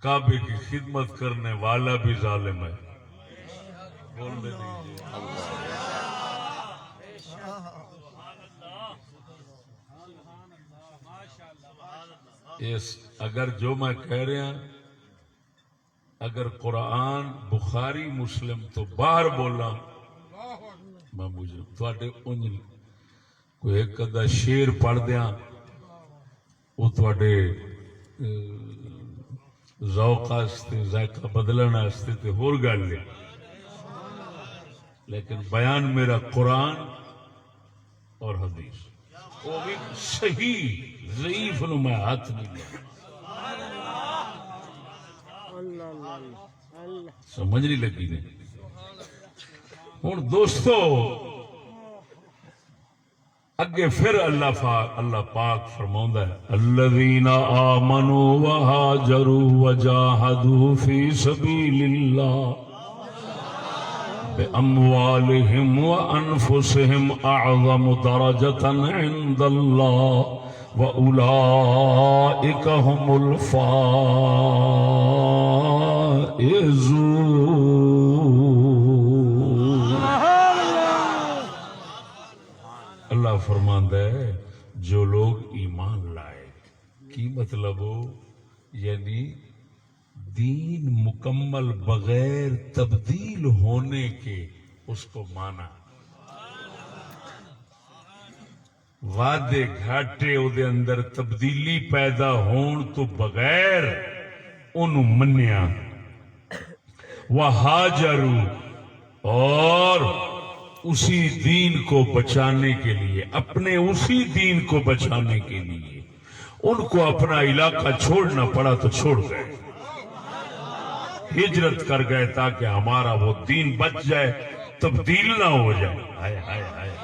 کعبے کی خدمت کرنے والا بھی ظالم ہے۔ بولنے دیجیے اس اگر جو میں کہہ رہا ہوں، اگر قرآن بخاری مسلم تو باہر بولا میں مجھے تھوڑے انج کوئی ایک ادھا شیر پڑھ دیاں وہ تھوڑے ذوق آستے ذائقہ بدلن آستے تے ہور گل لے، لیکن بیان میرا قرآن اور حدیث، وہ بھی صحیح، ضعیف نو میں ہاتھ نہیں لیا۔ سمجھ نہیں لگی نہیں؟ ہوں دوستو اگے پھر اللہ پاک فرماؤندا ہے الذین آمنوا وہاجروا وجاہدوا فی سبیل اللہ بأموالهم وأنفسهم أعظم درجة عند الله وأولئك هم الفائزون. اللہ فرماندا ہے جو لوگ ایمان لائے، کی مطلب ہو یعنی دین مکمل بغیر تبدیل ہونے کے اس کو مانا، وعدے گھاٹے او دے اندر تبدیلی پیدا ہون تو بغیر انہوں منیا، وہاجروا اور اسی دین کو بچانے کے لیے، اپنے اسی دین کو بچانے کے لیے ان کو اپنا علاقہ چھوڑنا پڑا تو چھوڑ گئے، ہجرت کر گئے تاکہ ہمارا وہ دین بچ جائے، تبدیل نہ ہو جائے. ہائے ہائے ہائے.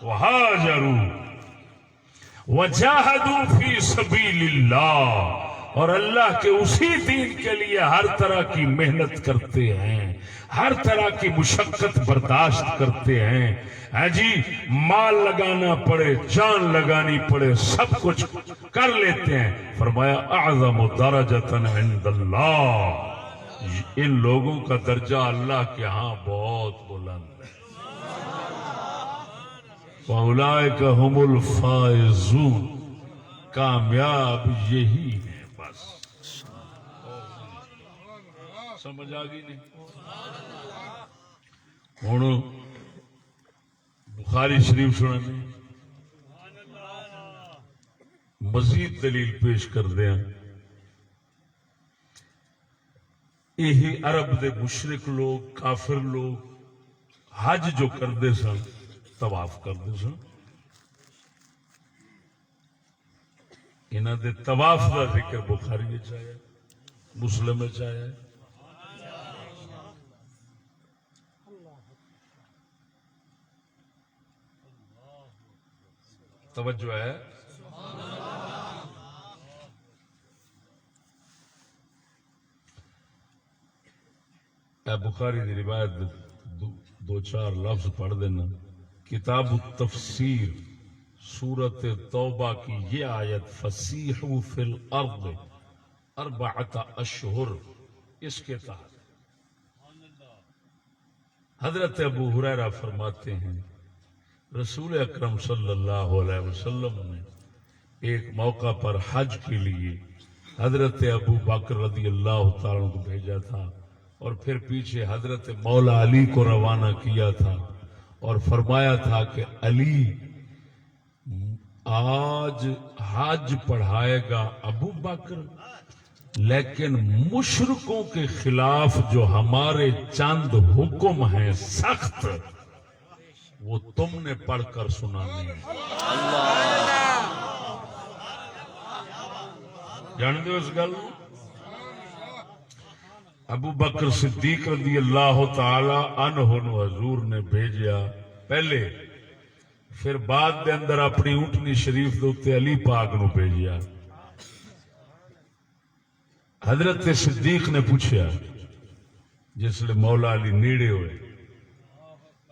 وہاجروا وجاہدوا فی سبیل اللہ، اور اللہ کے اسی دین کے لیے ہر طرح کی محنت کرتے ہیں، ہر طرح کی مشقت برداشت کرتے ہیں. ہاں جی، مال لگانا پڑے، جان لگانی پڑے، سب کچھ کر لیتے ہیں. فرمایا اعظم درجۃ عند اللہ، ان لوگوں کا درجہ اللہ کے ہاں بہت بلند ہے. وَأُولَئِكَ هُمُ الْفَائِزُونَ، کامیاب یہی ہے. بس سمجھ آ گئی نہیں؟ ہوں بخاری شریف سننے مزید دلیل پیش کر دیا. یہی عرب دے مشرک لوگ، کافر لوگ حج جو کرتے سن، طواف کرتے سن، انہاں دے طواف کا ذکر بخاری وچ آیا، مسلم وچ آیا. توجہ ہے. اے بخاری دی روایت دو چار لفظ پڑھ دینا. کتاب التفسیر سورت توبہ کی یہ آیت فسیحوا فی الارض اربعۃ اشہر، اس کے تحت حضرت ابو ہریرہ فرماتے ہیں رسول اکرم صلی اللہ علیہ وسلم نے ایک موقع پر حج کے لیے حضرت ابو بکر رضی اللہ تعالیٰ عنہ کو بھیجا تھا، اور پھر پیچھے حضرت مولا علی کو روانہ کیا تھا، اور فرمایا تھا کہ علی آج حج پڑھائے گا ابو بکر، لیکن مشرکوں کے خلاف جو ہمارے چند حکم ہیں سخت، وہ تم نے پڑھ کر سنانے ہیں. جان دو اس گل. ابو بکر صدیق رضی اللہ تعالی عنہ حضور نے بھیجیا پہلے، پھر بعد دے اندر اپنی اونٹنی شریف دے اوتے علی پاک نو بھیجیا. حضرت صدیق نے پوچھا جس لئے مولا علی نیڑے ہوئے،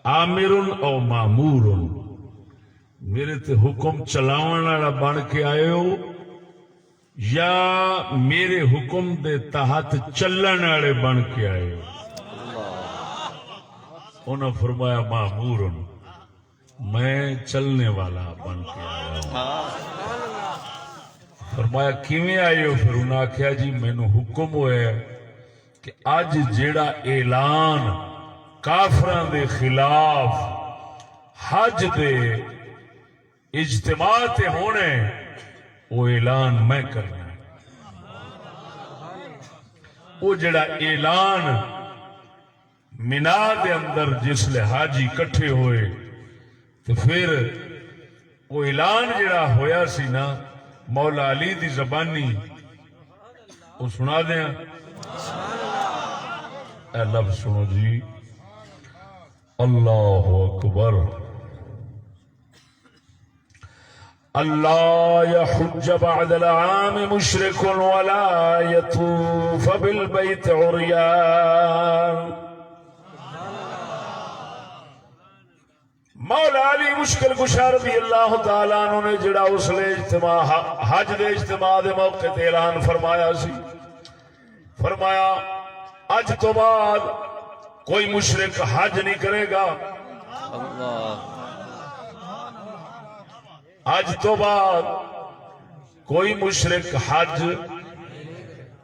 آمر او مامور، میرے تے حکم چلاون والا بن کے آئے ہو یا میرے حکم دے تحت چلن والے بن کے آئے ہو؟ انہوں نے فرمایا مامور، میں چلنے والا بن کے آیا ہوں. فرمایا کیویں آئے ہو؟ پھر انہوں نے آخیا جی مینوں حکم ہوا کہ اج جیڑا اعلان کافراں دے خلاف حج دے اجتماع تے ہونے، وہ اعلان میں کرنا ہے. وہ جڑا اعلان مینا دے اندر جس لے حاجی کٹھے ہوئے تو پھر وہ اعلان جڑا ہویا سی نا مولا علی دی زبانی، وہ سنا دیا. اے لفظ سنو جی، اللہ اکبر. اللہ یحج بعد العام مشرک ولا یطوف بالبیت عریان. مولا علی مشکل کشا رضی اللہ تعالیٰ عنہ نے جڑا اس لئے اجتماع حج دے اجتماع دے موقع تے اعلان فرمایا سی، فرمایا اج تو بعد کوئی مشرک حج نہیں کرے گا. آج تو بعد کوئی مشرک حج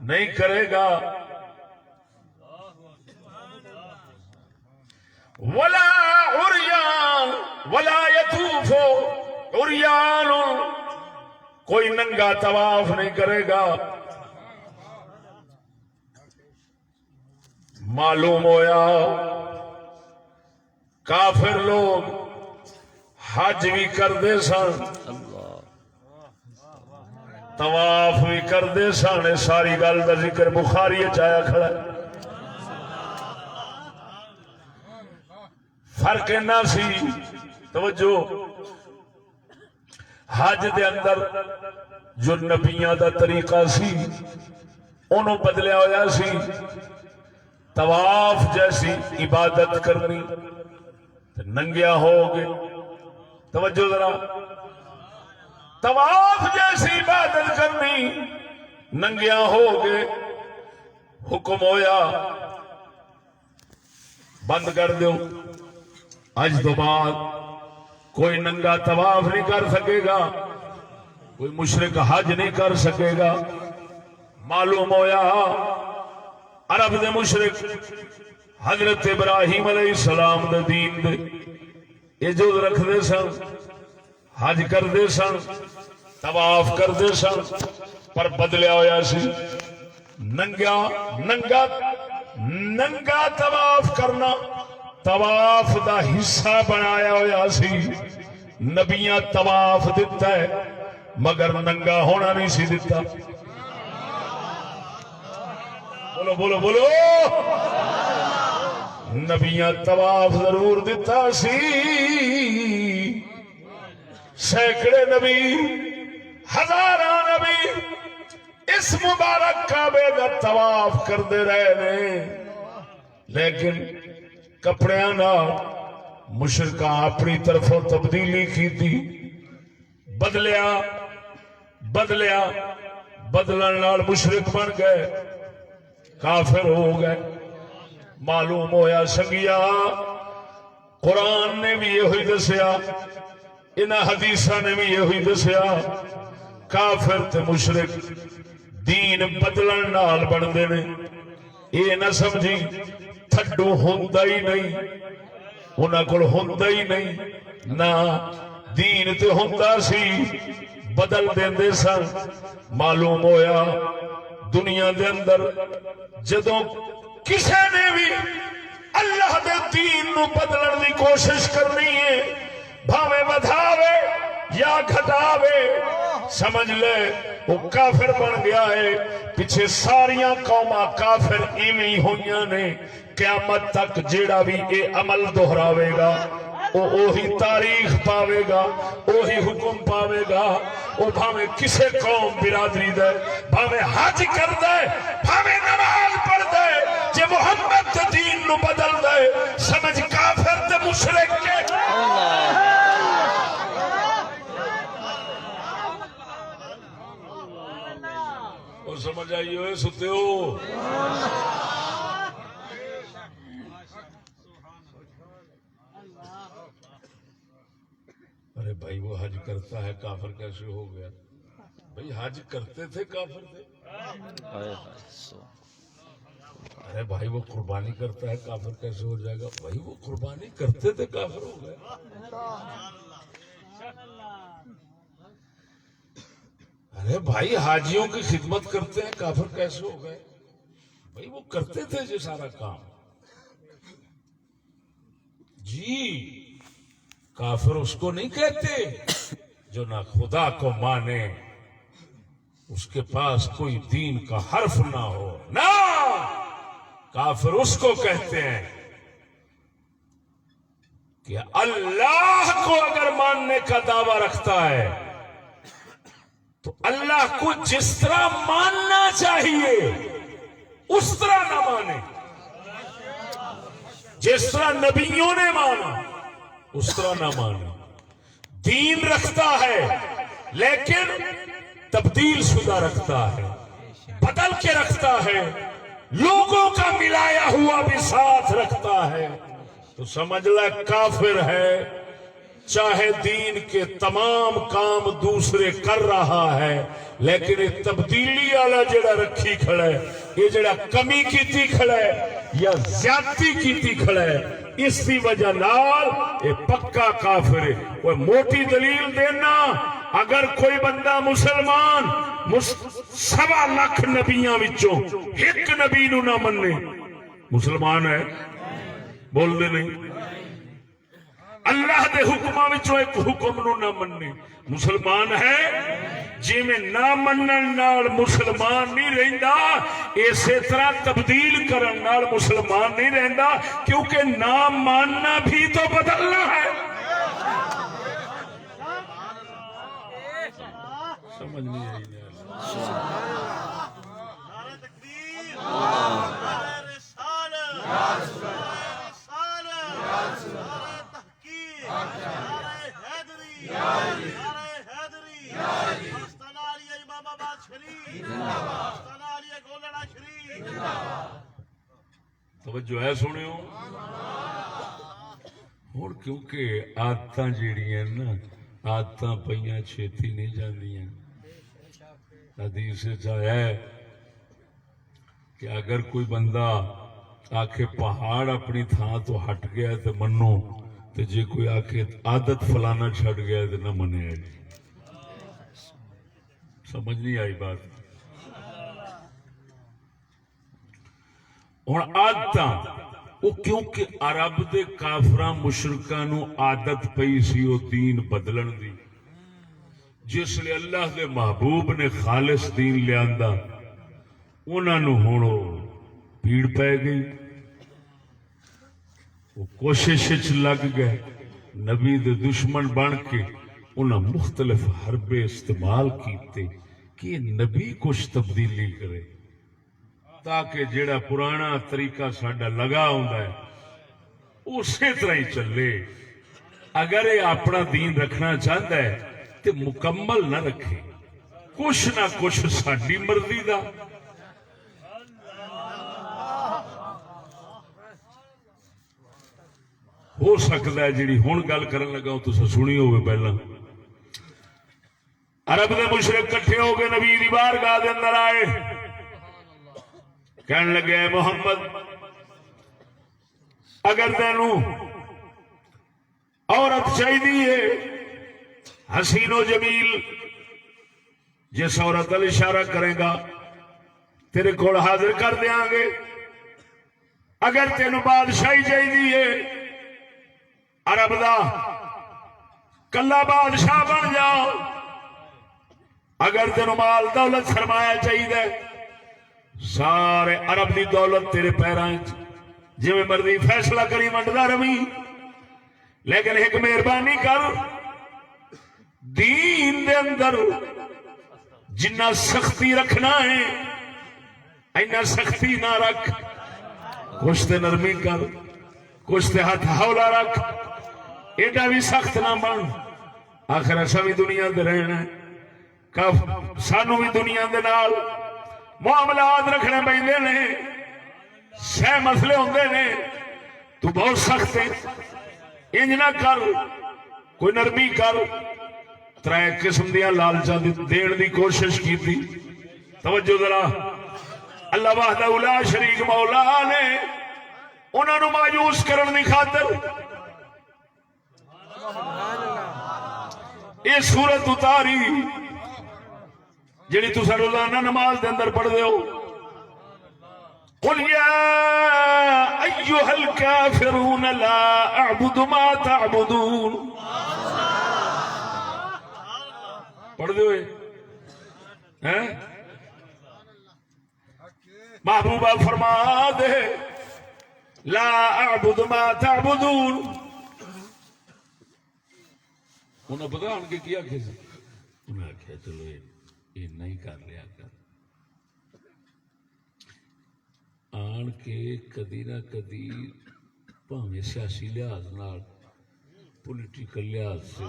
نہیں کرے گا. ولا عریان ولا یطوف عریان، کوئی ننگا طواف نہیں کرے گا. معلوم ہویا کافر لوگ حج بھی کردے سن، طواف بھی کردے سن. ساری گل دا ذکر بخاری چایا کھڑا ہے. فرق اینا سی، توجہ، حج دے اندر جو نبیاں دا طریقہ سی انہوں بدلیا ہویا سی. طواف جیسی عبادت کرنی ننگیا ہو گئے. توجہ ذرا، طواف جیسی عبادت کرنی ننگیا ہو گئے. حکم ہویا بند کر دو، اج تو بعد کوئی ننگا طواف نہیں کر سکے گا، کوئی مشرک حج نہیں کر سکے گا. معلوم ہویا عرب دے مشرک حضرت ابراہیم علیہ السلام دے دین دے عزت رکھتے سن، حج کرتے سن، طواف کرتے سن، پر بدلیا ہویا سی. ننگا طواف کرنا طواف دا حصہ بنایا ہویا سی. نبیاں طواف دیتا ہے مگر ننگا ہونا نہیں سی دیتا. بولو بولو بولو، نبیاں طواف ضرور دیتا سی. سینکڑے نبی، ہزاراں نبی اس مبارک کعبے دا طواف کردے رہے نے، لیکن کپڑیاں نال مشرکاں اپنی طرفوں تبدیلی کیتی. بدلن نال مشرک بن گئے، کافر ہو گئے. معلوم ہویا سنگیا قرآن نے بھی یہ دسیا، انہاں حدیثاں نے بھی یہ دسیا، کافر تے مشرک دین بدلن نال بندے نے. یہ نہ سمجھی تھڈو ہوندا ہی نہیں، انہاں کول ہوندا ہی نہیں، نہ دین تے ہوندا سی، بدل دیندے سن. معلوم ہویا دنیا دے اندر جدوں کسے نے بھی اللہ دے دین نو بدلن دی کوشش کرنی ہے، بھاوے بدھاوے یا گھٹاوے، سمجھ لے وہ کافر بن گیا ہے. پیچھے ساریاں قوماں کافر ایویں ہوئیاں نے. قیامت تک جیڑا بھی اے عمل دہراوے گا اوہی تاریخ پاوے گا، اوہی حکم پاوے گا. او بھاوے کسے قوم برادری دے، بھاوے حج کر دے، بھاوے نماز پڑھ دے، جے محمد دے دین نو بدل دے سمجھ کافر تے مشرک کے. اور سمجھ آئی ہوئے ستے ہو. ارے بھائی وہ حج کرتا ہے کافر کیسے ہو گیا؟ بھائی حج کرتے تھے کافر تھے. ارے بھائی وہ قربانی کرتا ہے کافر کیسے ہو جائے گا؟ بھائی وہ قربانی کرتے تھے کافر ہو گئے. ارے بھائی حاجیوں کی خدمت کرتے ہیں کافر کیسے ہو گئے؟ بھائی وہ کرتے تھے جو سارا کام. جی کافر اس کو نہیں کہتے جو نہ خدا کو مانے، اس کے پاس کوئی دین کا حرف نہ ہو. نہ، کافر اس کو کہتے ہیں کہ اللہ کو اگر ماننے کا دعویٰ رکھتا ہے تو اللہ کو جس طرح ماننا چاہیے اس طرح نہ مانے، جس طرح نبیوں نے مانا اس طرح نہ مانے۔ دین رکھتا ہے لیکن تبدیل شدہ رکھتا ہے، بدل کے رکھتا ہے، لوگوں کا ملایا ہوا بھی ساتھ رکھتا ہے، تو سمجھ لے کافر ہے۔ چاہے دین کے تمام کام دوسرے کر رہا ہے لیکن یہ تبدیلی والا جڑا رکھی کھڑا ہے، یہ جڑا کمی کیتی کھڑا ہے یا زیادتی کیتی کھڑا ہے، اس کی وجہ نال یہ پکا کافر ہے۔ وہ موٹی دلیل دینا، اگر کوئی بندہ مسلمان 1.25 لاکھ نبیاں وچوں ایک نبی نو نہ منے، مسلمان ہے؟ بول دے نہیں۔ اللہ دے حکماں وچوں ایک حکم نو نہ منے، مسلمان ہے؟ جی میں نہ منن نال مسلمان نہیں رہندا، اسی طرح تبدیل کرن نال مسلمان نہیں رہندا، کیونکہ نہ ماننا بھی تو بدلنا ہے۔ سمجھ نہیں آئی توجہ ہے سنیو ہوں، کیونکہ عادتاں جیڑیاں نا عادتاں پئیاں چھیتی نہیں جاندیاں۔ حدیث آیا ہے کہ اگر کوئی بندہ آکھے پہاڑ اپنی تھان تو ہٹ گیا تو منو، تو جے کوئی آکھے عادت فلانا چھٹ گیا تو نہ منے۔ سمجھ نہیں آئی بات؟ ہوں عادتاں وہ کیونکہ عرب دے کافراں مشرکاں نو عادت پئی سی او دین بدلن دی، جس لئے اللہ دے محبوب نے خالص دین لیاندا، انہاں نو ہن پیڑ پے گئی، وہ کوشش وچ لگ گئے، نبی دے دشمن بن کے انہاں مختلف حربے استعمال کیتے کہ نبی کچھ تبدیلی کرے، تاکہ جڑا پرانا طریقہ ساڈا لگا ہوندا ہے اسی طرح ہی چلے۔ اگر یہ اپنا دین رکھنا چاہتا ہے تو مکمل نہ رکھے، کچھ نہ کچھ ساڈی مرضی دا۔ ہو سکتا ہے جڑی ہن گل کرن لگا تو سنی ہوئے پہلا، عرب دے مشرک کٹھے ہو کے نبی دی بارگاہ دے اندر آئے، کہنے لگے اے محمد اگر تینوں عورت چاہیے حسین و جمیل، جس عورت ال اشارہ کرے گا تیرے کول حاضر کر دیاں گے، اگر تینوں بادشاہی چاہیے عرب دا کلا بادشاہ بن جاؤ، اگر تینوں مال دولت سرمایہ چاہیے سارے عرب دی دولت تیرے پیراں جی میں مرضی فیصلہ کری منڈدا روی، لیکن ایک مہربانی کر، دین دے اندر جنہ سختی رکھنا ہے اینا سختی نہ رکھ، کچھ تے نرمی کر، کچھ تے ہاتھ ہولا رکھ، ایڈا بھی سخت نہ بن، آخر ایسا بھی دنیا دے رہنا ہے، سانو بھی دنیا دے نال معاملات رکھنے پہندے نے، سہ مسئلے ہوندے نے، تو بہت سخت ہے، انج نہ کر، کوئی نرمی کر۔ ترے قسم دیا لالچاں دین دی کوشش کی تھی، توجہ ذرا، اللہ وحدہ لا شریک مولا نے انہاں نو مایوس کرن دی خاطر یہ سورت اتاری جڑی تساں روزانہ نماز دے اندر پڑھ دے ہو، قل یا ایھا الکافرون لا اعبد ما تعبدون، پڑھ دے ہوئے محبوبہ فرما دے لا اعبد ما تعبدون، انہوں نے پتا ان کے کیا کیا انہوں نے آخیا چلو اینا ہی کر لیا کر. آن کے کدی نہ کدی بھاویں سیاسی لحاظ نال پولیٹیکل لحاظ سے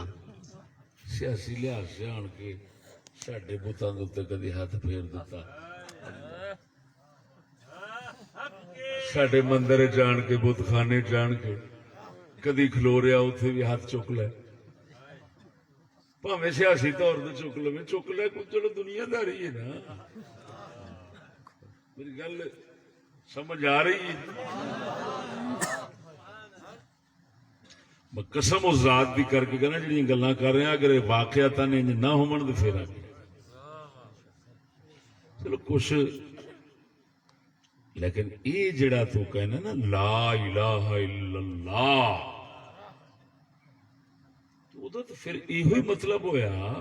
سیاسی لحاظ سے آن کے ساڈے بتاں دے تے کدی ہاتھ پھیر دیتا, ساڈے مندر جان کے بت خانے جان کے کدی کھلو رہا اتنے بھی ہاتھ چک لے, بھاویں سیاسی طور سے چک لے چلو دنیا داری ہے نا. میری گل سمجھ آ رہی ہے؟ میں قسم اس ذات دی کر کے کہنا جڑی گلاں کر رہے ہیں اگر واقعات نہ ہون تو پھر چلو کچھ, لیکن یہ جڑا تو کہنا نا لا الہ الا اللہ, تو پھر یہ مطلب ہویا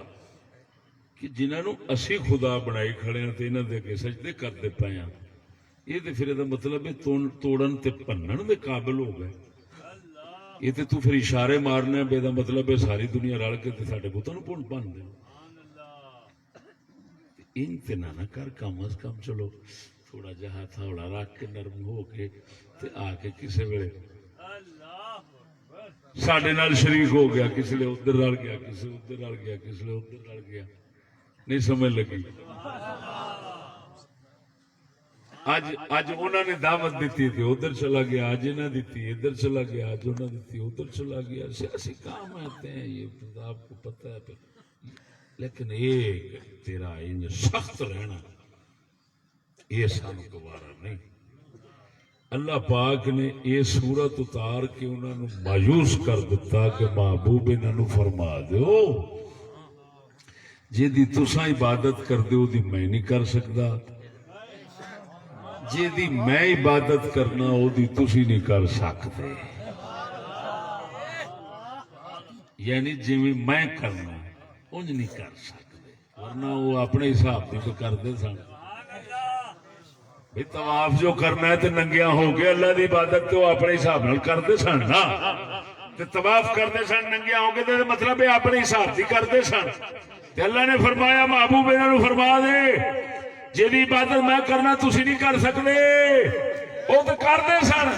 کہ جنہوں نے اسی خدا بنائی کھڑے ہیں تو انہوں دے کے سجدے کرتے پے ہیں, یہ تو پھر یہ مطلب ہے توڑن تے پنن دے قابل ہو گئے. یہ تو پھر اشارے مارنے بے دا مطلب ہے ساری دنیا رل کے ساڈے بتوں نوں پون بن دے. ان تے نہ کر, کم از کم چلو تھوڑا جہا ہاتھ ہولا رکھ کے نرم ہو کے تے آ کے کسے ویلے ساڈے نال شریک ہو گیا, کسی لے ادھر رل گیا, کسی ادھر رل گیا, کسی لے ادھر رل گیا. نہیں سمجھ لگی؟ اج انہوں نے دعوت دیتی تھی ادھر چلا گیا, اج انہیں دیتی ادھر چلا گیا, اج انہوں نے دیتی ادھر چلا گیا. سیاسی کام آتے ہیں یہ آپ کو پتہ ہے, لیکن ایک تیرا انج سخت رہنا یہ سانو گوارا نہیں. اللہ پاک نے یہ صورت اتار کے انہوں نے مایوس کر دیتا کہ محبوب انہوں فرما دیو جی دی تساں عبادت کر دیو دی میں نہیں کر سکتا, جی دی میں عبادت کرنا او دی تسی نہیں کر سکتے. یعنی جی میں کرنا انج نہیں کر سکتے, ورنہ وہ اپنے حساب سے تو کرتے سن. بھئی طواف جو کرنا ہے تو ننگیاں ہو گیا, اللہ دی عبادت تو اپنے حساب نال کرتے سن نا, تے طواف کرتے سن ننگیاں ہو گئے تو مطلب ہے اپنے حساب سے کرتے سن. تے اللہ نے فرمایا محبوب انہاں نوں فرما دے جی عبادت میں کرنا تسی نہیں کر سکتے, وہ تو کرتے سن.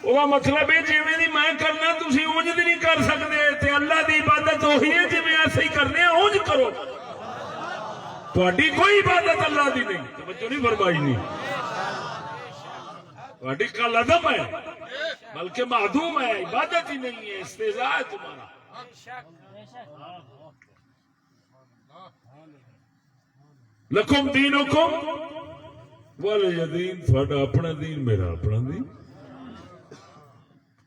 وہ مطلب ہے جی میں کرنا تسی اونج دی نہیں کر سکتے, تے اللہ دی عبادت وہی ہے جی ایسے ہی کرنے ہیں اونج کرو. تہاڈی کوئی عبادت اللہ دی نہیں, توجہ نہیں فرمائی نہیں, تہاڈی کل عدم ہے بلکہ معدوم ہے, عبادت ہی نہیں ہے, استہزاء ہے تمہارا. لکم دینکم ولی دین, تھوڑا اپنا دین میرا اپنا دین.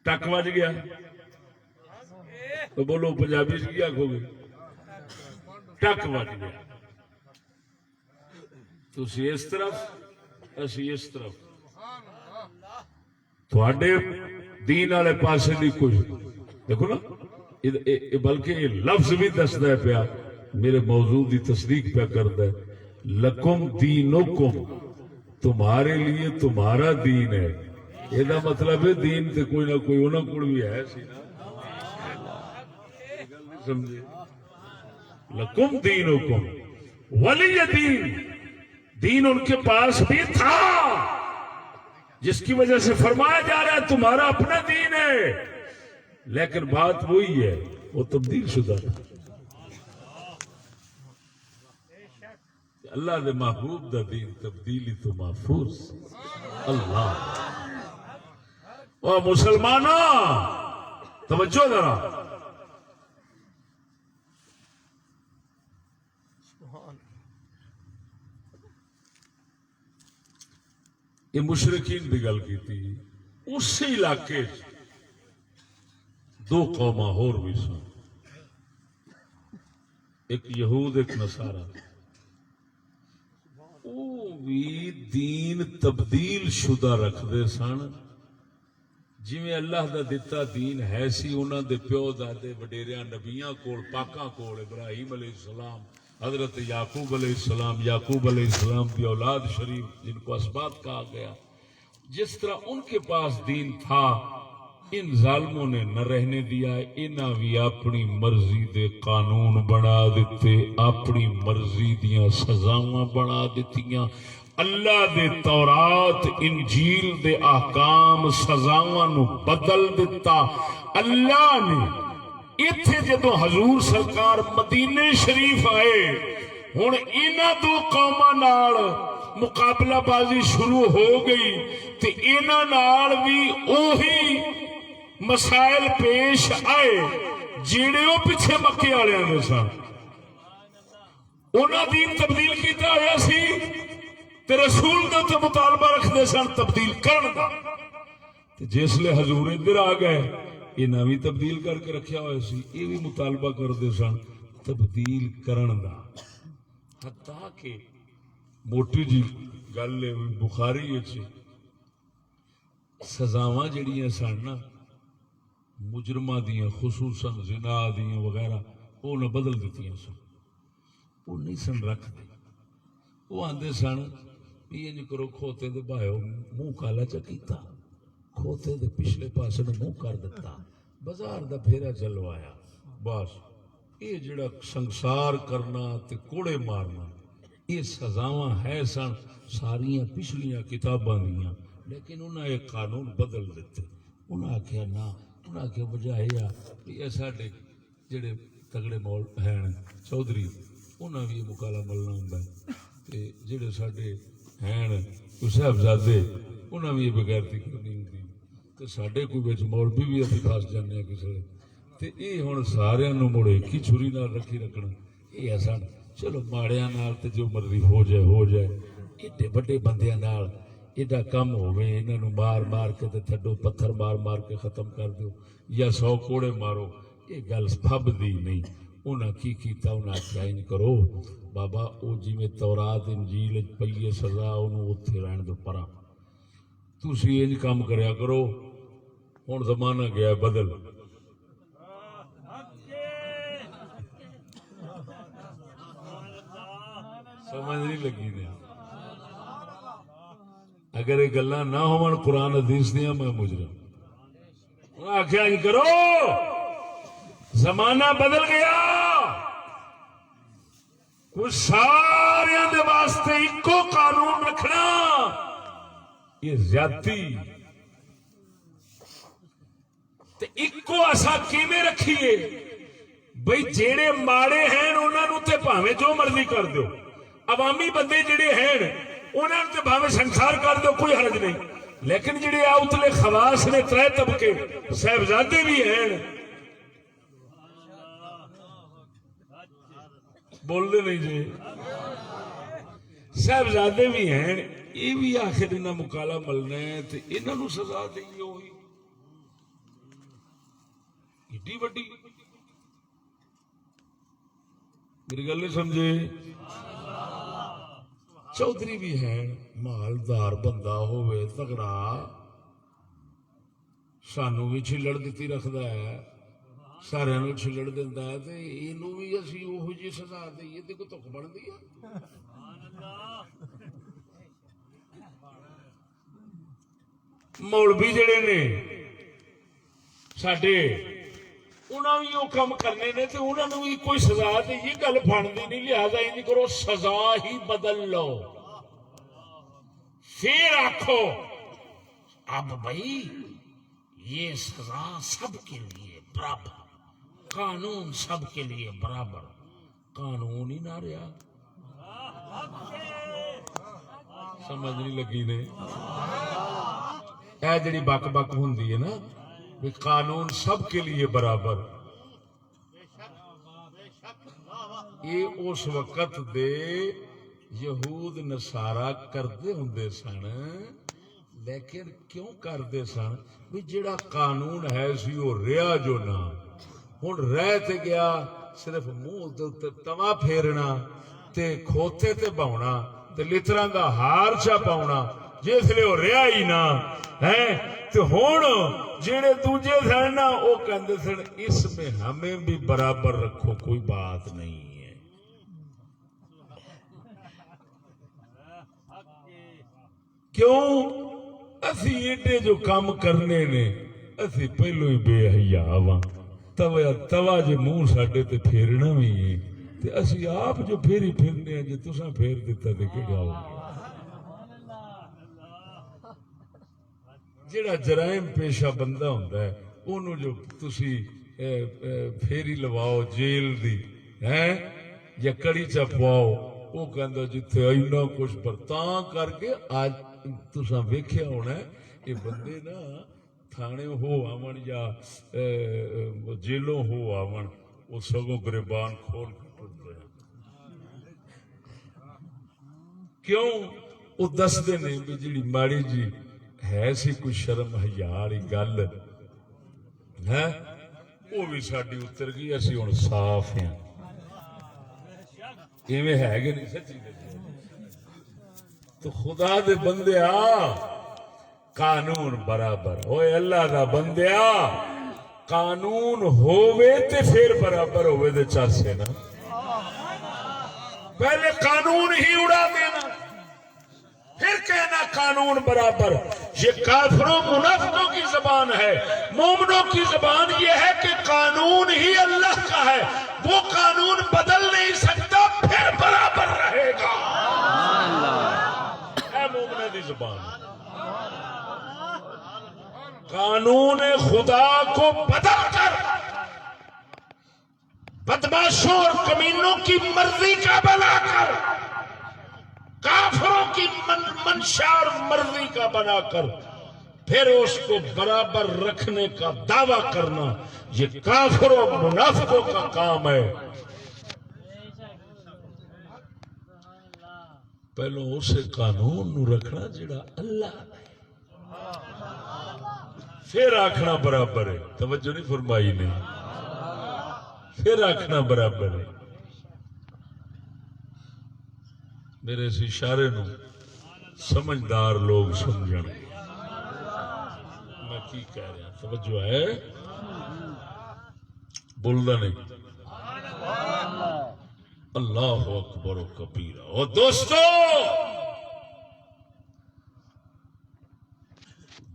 ٹک وج گیا تو بولو پنجابی سے کیا کہو گے؟ ٹک وج گیا. تسی اس طرف اسی اس طرف, تھوڑے دین والے پاسے دی کوئی دیکھو نا, بلکہ یہ لفظ بھی دستا ہے پیا, میرے موضوع دی تصدیق پہ کرتا ہے. لکم دینکم, تمہارے لیے تمہارا دین ہے. یہ مطلب ہے دین تے کوئی نہ کوئی انہوں کو بھی ہے سی نا, سمجھے؟ لکم دینکم ولی دین, دین ان کے پاس بھی تھا جس کی وجہ سے فرمایا جا رہا ہے تمہارا اپنا دین ہے, لیکن بات وہی ہے وہ تبدیل شدہ ہے. اللہ دے محبوب دا دین تبدیلی تو محفوظ. اللہ او مسلمانوں توجہ ذرا, یہ مشرکین دی گل کی تھی. اسی علاقے دو قوماں اور بھی سن, ایک یہود ایک نصارا. وہ بھی دین تبدیل شدہ رکھتے سن, جویں اللہ دا دتا دین ہے سی انہاں دے پیو دادے وڈیریاں نبیاں کول پاکاں کول, ابراہیم علیہ السلام, حضرت یعقوب علیہ السلام, یعقوب علیہ السلام کی اولاد شریف جن کو اسباط کہا گیا, جس طرح ان کے پاس دین تھا ان ظالموں نے نہ رہنے دیا، انہاں بھی اپنی مرضی دے قانون بنا دیتے، اپنی مرضی دیاں سزاواں بنا دتیاں۔ اللہ دے تورات انجیل دے احکام سزاواں نو بدل دتا۔ اللہ نے ایتھے جدو حضور سرکار مدینے شریف آئے، ہن انہاں دو قوماں نال مقابلہ بازی شروع ہو گئی تے انہاں نال بھی اوہی مسائل پیش آئے جیڑے وہ پیچھے مکے والے نے سن۔ انہاں دین تبدیل کیتا ہوا سی تے رسول دا تے مطالبہ رکھتے سن تبدیل کرن دا، تے جس لے حضور ادھر آ گئے انہاں بھی تبدیل کر کے رکھیا ہوا سی، یہ بھی مطالبہ کرتے سن تبدیل کرن دا۔ حتیٰ کہ موٹی جی گل ہے بخاری سزاواں جڑیاں سن نا مجرماں دیاں خصوصاً زنا دیاں وغیرہ وہ نہ بدل دیتی سن، وہ نہیں سن رکھتے۔ وہ آندے سن بھی انج کرو کھوتے دے بھائیو منہ کالا چکیتا، کھوتے دے پچھلے پاسے نے منہ کر دیتا، بازار دا پھیرا چلوایا، بس یہ جڑا سنسار کرنا تے کوڑے مارنا یہ سزاواں ہے سن ساریاں پچھلیاں کتاباں دیاں، لیکن انہاں ایک قانون بدل دیتے۔ انہاں آکھیا نہ، انہاں آکھیا بجائے یہ ساڈے جڑے تگڑے مول ہیں چودھری انہاں بھی یہ مکالا ملنا ہوندا ہے، تے جڑے ساڈے ہیں صاحبزادے انہاں بھی یہ بغیرتی کرنی ہوندی، تے ساڈے کوئی وچ مولوی بھی اسی پھس جاندے ہیں کسے تے یہ ہن ساریاں نوں مڑ ایک ہی چھری نال رکھی رکھنا۔ یہ ایسا چلو ماڑیاں نال تے جو مرضی ہو جائے، ایڈے بڑے بندیاں نال ایڈا کم ہوئے، انہاں نوں مار مار کے تے تھڈو پتھر مار مار کے ختم کر دیو یا 100 کوڑے مارو، یہ گل پھب دی نہیں۔ انہاں کی کیتا، انہاں آکھیا انج کرو بابا او جویں تورات انجیل پئی سزا انہوں اوتھے رہن دو پرا، تسی انج کام کریا کرو۔ ہن زمانہ گیا بدل، سمجھ نہیں لگی نے۔ اگر یہ گلاں نہ ہون قرآن حدیث دیاں میں مجرم۔ انہاں آکھیا انج کرو زمانہ بدل گیا، کچھ سارے دے واسطے ایکو قانون رکھنا یہ زیادتی تے ایکو اسا کیویں رکھیے بھئی جیڑے ماڑے ہیں انہاں نوں تے بھاویں جو مرضی کر دیو، عوامی بندے جڑے ہیں انہاں نوں تے بھاویں سنسار کر دیو، کوئی حرج نہیں، لیکن جڑے اوتلے خواص نے ترے طبقے صاحبزادے بھی ہیں، بول دے نہیں جی، صاحبزادے بھی ہیں، یہ بھی آخر انہاں مکالا ملنا ہے تے انہاں نوں سزا دئیے ہوئی ایڈی وڈی۔ میری گل نہیں سمجھے؟ چودھری بھی ہیں، مالدار بندہ ہوئے تگڑا، سانو بھی چھلڑ دیتی رکھدا ہے، سارے نوں چھلڑ دیندا ہے، تے اینوں بھی اسی اوہو جی سزا دئیے تے کوئی تک بندی ہے؟ مولوی جڑے نے ساڈے انہاں بھی وہ کام کرنے نے تے انہاں نوں بھی کوئی سزا دئیے، گل بنتی نہیں، لہذا انج کرو سزا ہی بدل لو، پھر آکھو اب بھائی یہ سزا سب کے لیے برابر، قانون سب کے لیے برابر، قانون ہی نہ رہا۔ سمجھ نہیں لگی نے؟ اے جڑی بک بک ہوندی ہے نا بھی قانون سب کے لیے برابر، یہ اس وقت دے یہود نصارا کردے ہوندے سن، لیکن کیوں کردے سن بھی جڑا قانون ہے سی وہ رہا جو نہ، ہن رہ تے گیا صرف منہ تے توا پھیرنا تے کھوتے تے باؤنا تے لتراں دا ہار چا پاؤنا، جس لئے وہ رہا ہی نہ ہے تے ہن جڑے دوجے سن نا وہ کہندے سن اس میں ہمیں بھی برابر رکھو، کوئی بات نہیں ہے۔ کیوں؟ اسی ایڈے جو کام کرنے نے اسی پہلو ہی بے حیا واں توا جے منہ ساڈے تے پھیرنا بھی ہے تے اسی آپ جو پھیری پھرنے ہیں جے تساں پھیر دیتا تے کیڑا ہو جڑا جرائم پیشہ بندہ ہوندا ہے اونوں جو تسی پھیری لواؤ جیل دی ہیں یا کڑی چا پواؤ وہ کہندا جتھے اینا کچھ پر تاں کر کے آج تساں ویکھیا ہونا ہے یہ بندے نا تھانے ہو آون یا جیلوں ہو آون وہ سگوں گریبان کھول کے ٹرتے ہیں کیوں وہ دستے نے بھی جڑی ماڑی جی ہے سی کوئی شرم حیا والی گل ہے وہ بھی ساڈی اتر گئی اسی ہن صاف ہیں ایویں ہے کہ نہیں سچی تو خدا دے بندیا قانون برابر ہوئے اللہ دا بندیا قانون ہووے تے پھر برابر ہوئے دے چاسے نا پہلے قانون ہی اڑا دینا پھر کہنا قانون برابر یہ کافروں منافقوں کی زبان ہے مومنوں کی زبان یہ ہے کہ قانون ہی اللہ کا ہے وہ قانون بدل نہیں سکتا پھر برابر رہے گا اے مومنہ دی زبان قانون خدا کو بدل کر بدماشوں اور کمینوں کی مرضی کا بنا کر کافروں کی منشا اور مرضی کا بنا کر پھر اس کو برابر رکھنے کا دعویٰ کرنا یہ کافروں اور منافقوں کا کام ہے پہلو اسے قانون نو رکھنا جڑا اللہ ہے پھر آکھنا برابر ہے توجہ نہیں فرمائی نہیں پھر آکھنا برابر ہے میرے اس اشارے نو سمجھدار لوگ سمجھن میں کی کہہ رہا توجہ ہے بولنا نہیں اللہ اکبر و کبیرہ او دوستو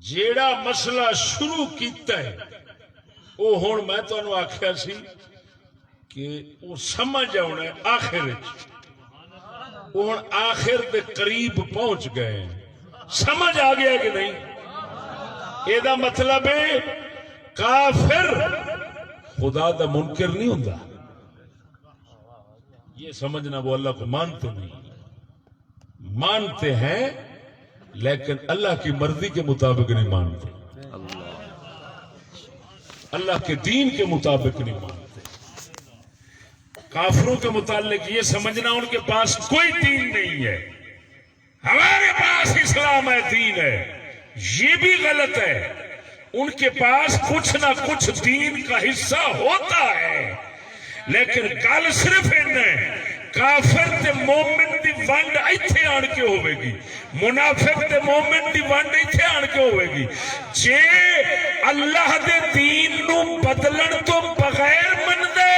جیڑا مسئلہ شروع کیتا ہے وہ ہن میں تانوں آکھیا سی کہ وہ سمجھ آنا ہے آخر وہ ہن آخر دے قریب پہنچ گئے ہیں سمجھ آ گیا کہ نہیں یہ مطلب ہے کافر خدا دا منکر نہیں ہوندا یہ سمجھنا وہ اللہ کو مانتے نہیں مانتے ہیں لیکن اللہ کی مرضی کے مطابق نہیں مانتے اللہ کے دین کے مطابق نہیں مانتے کافروں کے متعلق یہ سمجھنا ان کے پاس کوئی دین نہیں ہے ہمارے پاس اسلام ہے دین ہے یہ بھی غلط ہے ان کے پاس کچھ نہ کچھ دین کا حصہ ہوتا ہے لیکن گل صرف کافر تے مومن دی ونڈ ایتھے آن کے ہوئے گی منافق تے مومن دی ونڈ ایتھے آن کے ہوئے گی جے اللہ دے دین نو بدلن تو بغیر من دے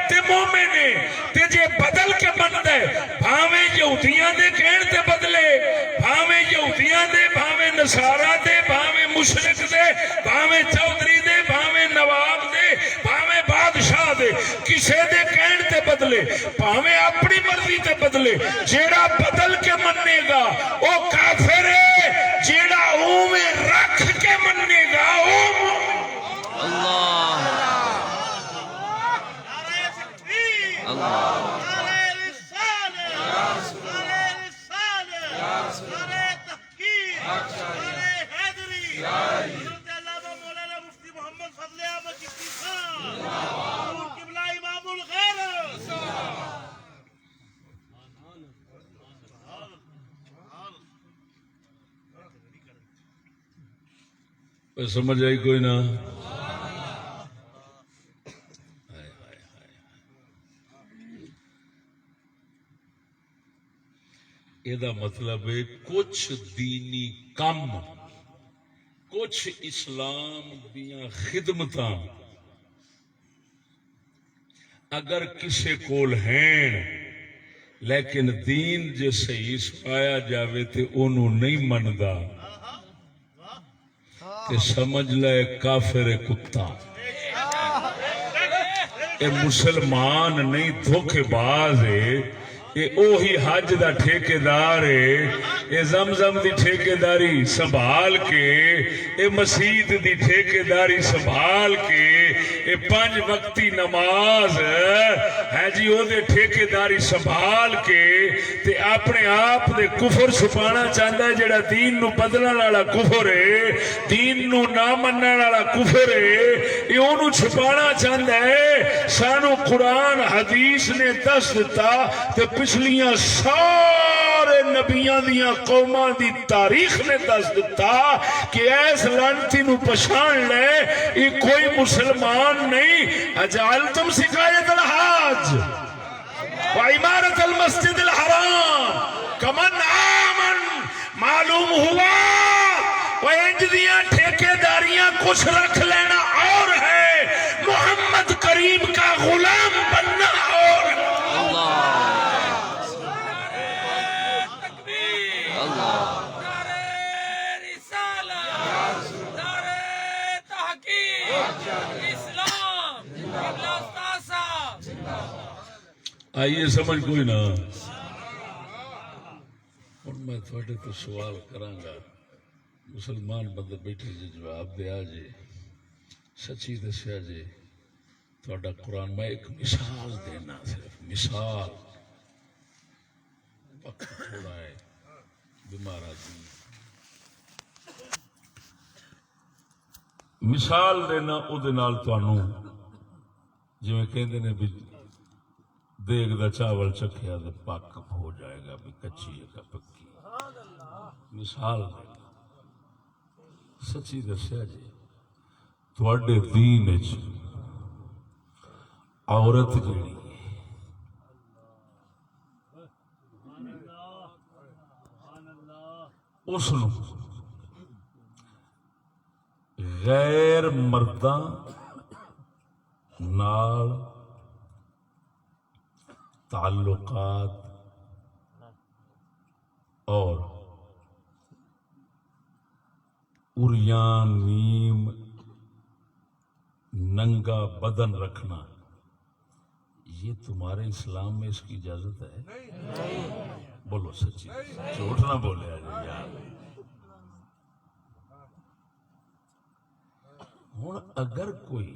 تے مومن ہے تے جے بدل کے من دے بھاویں یہودیاں دے کہن تے بدلے بھاویں یہودیاں دے بھاویں نصارا دے بھاویں مشرک دے بھاویں چودھری دے بھاویں نواب دے بھاویں بادشاہ دے کسے دے کہن تے بدلے بھاویں اپنی مرضی تے بدلے جیڑا بدل کے مننے گا او کافر ہے جیڑا اوویں رکھ کے مننے گا او اللہ اللہ سمجھ آئی کوئی نہ یہ مطلب ہے کچھ دینی کم کچھ اسلام دیاں خدمتاں اگر کسے کول ہیں لیکن دین جے صحیح سکھایا جاوے تے انہوں نہیں مندا تے سمجھ لے کافر کتا، اے مسلمان نہیں دھوکے باز ہے، اے اوہی حج دا ٹھیکیدار ہے، اے زمزم دی ٹھیکیداری سنبھال کے، اے مسجد دی ٹھیکیداری سنبھال کے، اے 5 وقتی نماز ہے جی او دے ٹھیکیداری سنبھال کے تے اپنے آپ دے کفر چھپانا چاہتا ہے جڑا دین نو بدلن والا کفر ہے، دین نو نہ منن والا کفر ہے، اے اونوں چھپانا چاہتا ہے۔ سانو قرآن حدیث نے دس دیتا تے پچھلیاں سارے نبیاں دیاں قوماں دی تاریخ نے دس دیتا کہ ایس لعنتی نو پہچان لے یہ کوئی مسلمان نہیں۔ اجعلتم سقایت الحاج وعمارت المسجد الحرام کمن آمن، معلوم ہوا وہ انج دیاں ٹھیکے داریاں کچھ رکھ لینا اور ہے، محمد کریم کا غلام بننا اور ہے۔ آئیے سمجھ کوئی نہ، اور میں تھوڑے تو سوال کراں گا، مسلمان بندے بیٹھے جی جواب دیا جی، سچی دسیا جی تھوڑا قرآن۔ میں ایک مثال دینا، صرف مثال، وقت تھوڑا ہے، بیمار آدمی، مثال دینا او دے نال تانوں جویں کہندے نے بھی دیگ دا چاول چکھیا تو پاک ہو جائے گا، بھی کچی ہے کہ پکی۔ مثال دینا، سچی دسیا جی تواڈے دین وچ عورت جڑی اس نو غیر مرداں نال تعلقات اور عریان نیم ننگا بدن رکھنا، یہ تمہارے اسلام میں اس کی اجازت ہے؟ بولو سچی، جھوٹ نہ بولے آج یار۔ ہن اگر کوئی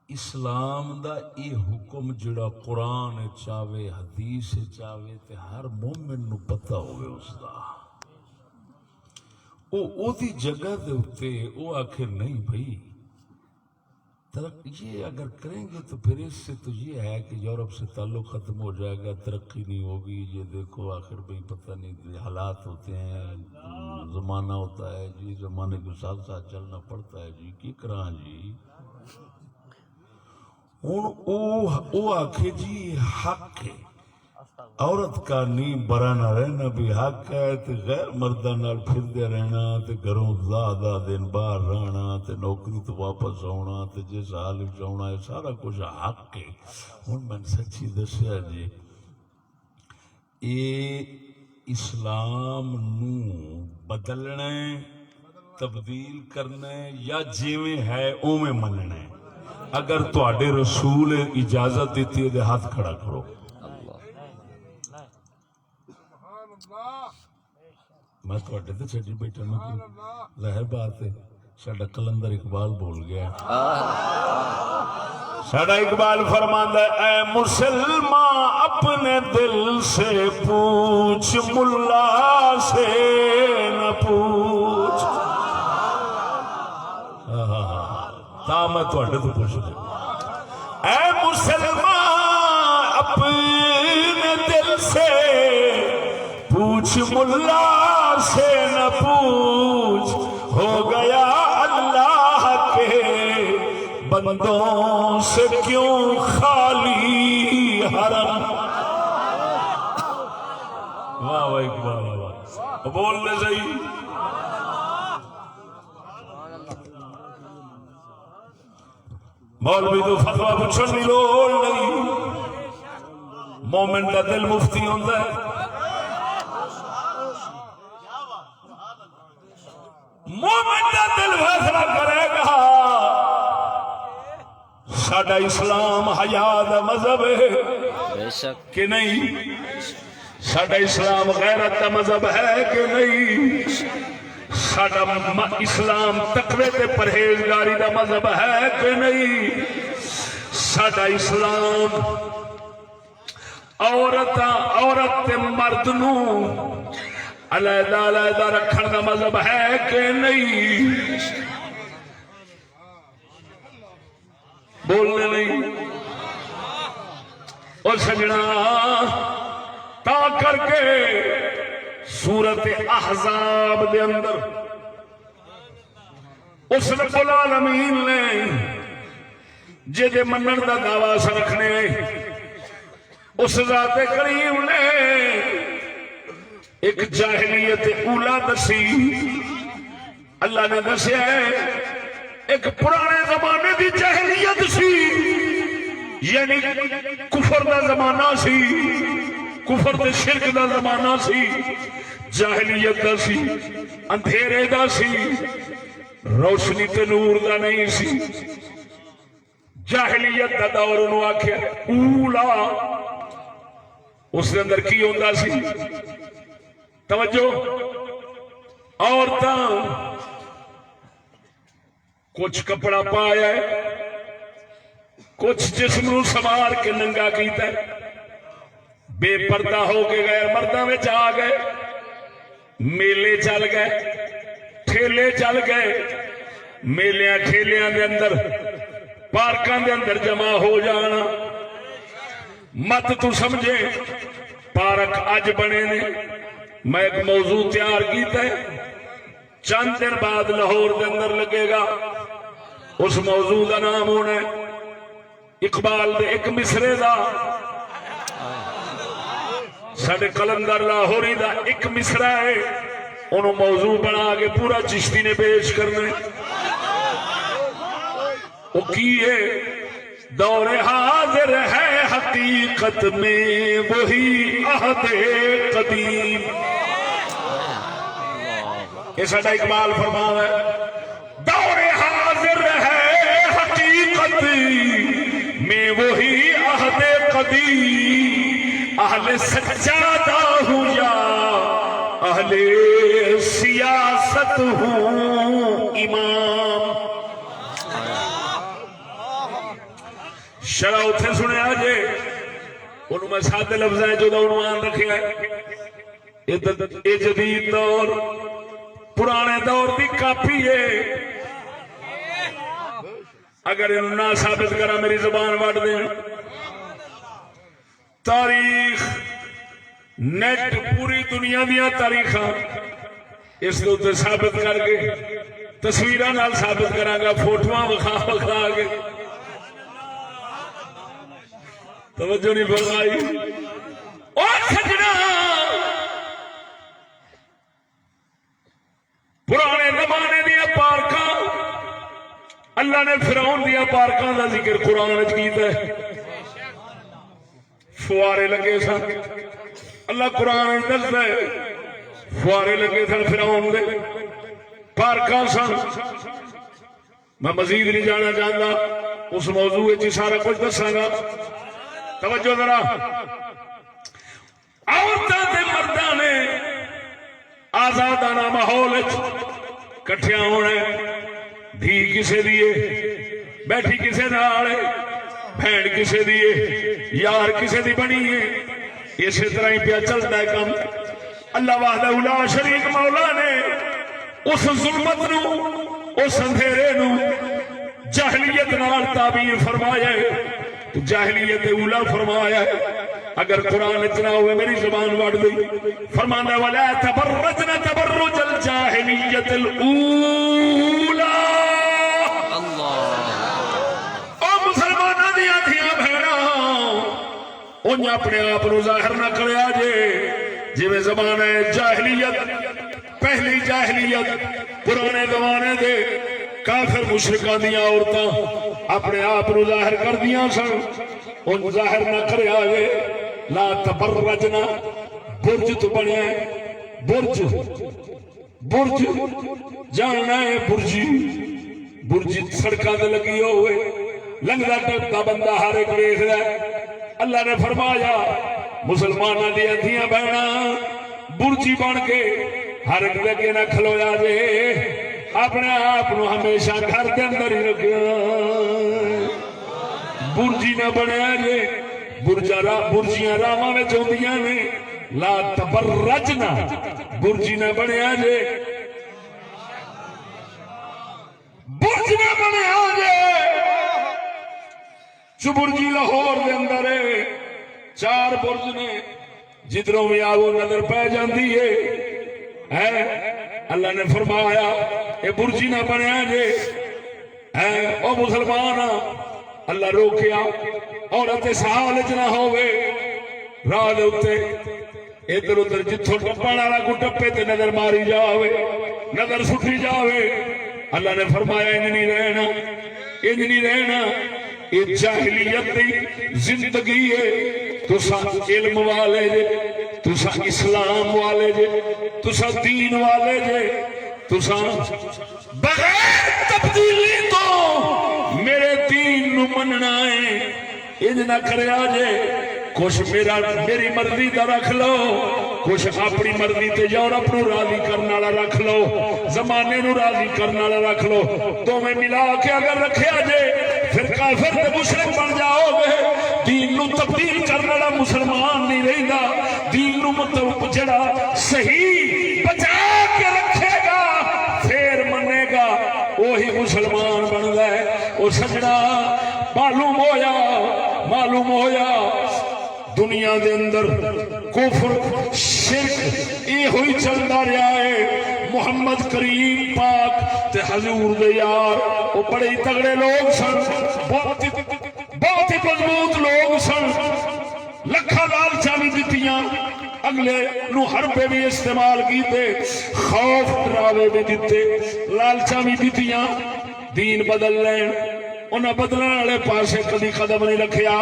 اسلام دا یہ حکم جڑا قرآن چاہے حدیث چاہے تے ہر مومن نو پتہ ہوئے اس دا، او دی جگہ دے اتے او آخر نہیں بھائی یہ اگر کریں گے تو پھر اس سے تو یہ ہے کہ یورپ سے تعلق ختم ہو جائے گا، ترقی نہیں ہوگی۔ یہ دیکھو آخر بھائی پتہ نہیں حالات ہوتے ہیں، زمانہ ہوتا ہے جی، زمانے کے ساتھ ساتھ چلنا پڑتا ہے جی، کی کراں جی۔ او آکھے جی حق ہے عورت کا نہیں برا نہ رہنا بھی حق ہے، تے غیر مردہ نال پھر دے رہنا، تے گھروں زیادہ دن باہر رہنا، تے نوکری تو واپس آنا، تے جس حال وچ آنا، ہے سارا کچھ حق ہے۔ ہن میں سچی دسیا جی اے اسلام نو بدلنا ہے، تبدیل کرنا ہے، یا جیویں ہے اوویں مننا ہے؟ اگر تواڈے رسول اجازت دیتی ہے تے ہاتھ کھڑا کرو۔ میں تواڈے تے چھڈی بیٹھا، میں ظاہر بات ہے ساڈا کلندر اقبال بول گیا، ساڈا اقبال فرماندا ہے اے مسلمان اپنے دل سے پوچھ، ملا سے نہ پوچھ۔ تا میں تواڈے تو پوچھ لیا، اے مسلمان اپنے دل سے پوچھ، ملا سے نہ پوچھ، ہو گیا اللہ کے بندوں سے کیوں خالی حرم۔ واہ واہ اقبال واہ، بول لے صحیح۔ مولوی تو فتویٰ پوچھن دی لوڑ نہیں، مومن دا دل مفتی ہوندا ہے۔ فیصلہ کرے گا ساڈا اسلام حیا دا مذہب ہے بے شک کہ نہیں، ساڈا اسلام غیرت دا مذہب ہے کہ نہیں، ساڈا اسلام تقوی تے پرہیزگاری دا مذہب ہے کہ نہیں، ساڈا اسلام عورت تے مرد نو علیحدہ علیحدہ رکھن دا مذہب ہے کہ نہیں، بولنے نہیں اور سجنا تا کر کے سورت احزاب دے اندر اس رب العالمین نے جے منن دا دعویٰ سے رکھنے اس ذات کریم نے ایک جاہلیت اولا دسی، اللہ نے دسیا ہے ایک پرانے زمانے دی جاہلیت سی، یعنی کفر دا زمانہ سی، کفر تے شرک دا زمانہ سی، جاہلیت دا سی، اندھیرے دا سی، روشنی تے نور دا نہیں سی، جاہلیت دا دور انہوں آکھیا اولا، اس کے اندر کی ہوندہ سی، توجہ عورتاں کچھ کپڑا پایا ہے، کچھ جسم نو سوار کے ننگا کیتا ہے، بے پردہ ہو کے گئے، مرداں وچ آ گئے، میلے چل گئے، ٹھیلے چل گئے، میلیاں ٹھیلیاں دے اندر پارکاں دے اندر جمع ہو جانا، مت تو سمجھے پارک اج بنے نے، میں ایک موضوع تیار کیتا ہے، چند دن بعد لاہور دے اندر لگے گا، اس موضوع دا نام ہونا ہے اقبال دے ایک مصرے دا، ساڈے قلندر لاہوری دا ایک مصرا ہے، انہوں موضوع بنا کے پورا چشتی نے پیش کرنا ہے، وہ کی ہے دور حاضر ہے حقیقت میں وہی عہد قدیم، یہ ساڈا اقبال فرمایا ہے دور حاضر ہے حقیقت میں وہی عہد قدیم، اہل سجادہ ہوں یا اہل سیاست ہوں امام، شرع اتھے سنے آجے انہوں میں سادے لفظ ہیں جو عنوان رکھے ہیں اے جدید دور پرانے دور دی کاپی ہے، اگر انہوں نہ ثابت کرا میری زبان وٹ دیں، تاریخ نیٹ پوری دنیا دیا تاریخاں اس کو تے ثابت کر کے تصویراں نال ثابت کراں گا، فوٹواں وکھا کے، توجہ نہیں فرمائی اور سجنا پرانے زمانے دیا پارکاں، اللہ نے فرعون دیا پارکاں دا ذکر قرآن وچ کیتا ہے، فوارے لگے سن، اللہ قرآن وچ دسدا ہے فوارے لگے سن فرعون دے، پارکاں سن، میں مزید نہیں جانا چاہتا، اس موضوع وچ سارا کچھ دساں گا، توجہ ذرا، عورتاں تے مرداں نے آزادانہ ماحول کٹھیا ہونا، دھی کسے دیے بیٹھی کسے نال، بہن کسے دیے یار کسے دی بنی ہے، اسی طرح ہی پیا چلتا ہے کم، اللہ وحدہ لا شریک مولا نے اس ظلمت نو اس اندھیرے نو جاہلیت نال تعبیر فرمایا ہے، جاہلیت اولا فرمایا ہے، اگر قرآن اتنا ہوئے میری زبان وڑ گئی، فرمانا وَلَا تَبَرَّجْنَ تَبَرُّجَ الْجَاهِلِيَّةِ الْأُولَى، او مسلمانہ دیا دھیاں بھیڑا انہیں اپنے آپ نو ظاہر نہ کریا جے میں زمانہ جاہلیت، پہلی جاہلیت پرانے زمانے دے کافر مشرکان دیا عورتاں اپنے آپ نو ظاہر کر دیا سن، ان ظاہر نہ کرے آگے، لا تبرجنا، برج تو بنے برج، برج جاننا ہے برجی، برجی سڑکاں تے لگی ہوئے لنگدا ٹپدا بندہ ہر ایک ویکھدا اللہ نے فرمایا مسلماناں دی ادھیاں بہناں برجی بن کے ہر ایک دے اگے نہ کھلویا جے اپنے آپ نو ہمیشہ گھر دے اندر ہی رکھیا برجی نہ بنیا جے برجیاں راواں وچ ہوندیاں نے لا تبرجنا برجی نہ بنیا جے برج نہ بنیا جے چبرجی لاہور دے اندر ہے 4 برج نے جدھروں بھی آو نظر پہ جاندی ہے اللہ نے فرمایا اے برجی نہ بنیا جے او مسلمان اللہ روکیا عورت اس حال چ نہ ہوے راہ دے اوتے ادھر ادھر جتھوں ٹپن والا کو ٹپے تے نظر ماری جاوے نظر سٹی جاوے اللہ نے فرمایا انج نہیں رہنا انج نہیں رہنا یہ جاہلیت دی زندگی ہے تساں علم والے جے تساں اسلام والے جے تساں دین والے جے تساں بغیر تبدیلی تو میرے دین نو مننا ہے انج نہ کریا جے کچھ میری مرضی دا رکھ لو کچھ اپنی مرضی تے یورپ نو راضی کرنے والا رکھ لو زمانے نو راضی کرنے والا رکھ لو تو میں ملا کے اگر رکھیا جے پھر کافر تے مشرک بن جاؤ گے دین نو تبدیل کرنے والا مسلمان نہیں رہندا دین نو مطلب جڑا صحیح بچا کے رکھے گا پھر منے گا وہی مسلمان بندا ہے او سجنا معلوم ہویا دنیا دے اندر کفر شرک یہ ہوئی چلتا رہا ہے محمد کریم پاک تے حضور دے یار وہ بڑے تگڑے لوگ سن بہت ہی مضبوط لوگ سن لکھا لالچاں بھی دتیاں اگلے نو حربے بھی استعمال کیتے خوف ڈراوے بھی دیتے لالچاں بھی دتیاں دین بدل لین انہیں بدلنے والے پاسے کدی قدم نہیں رکھیا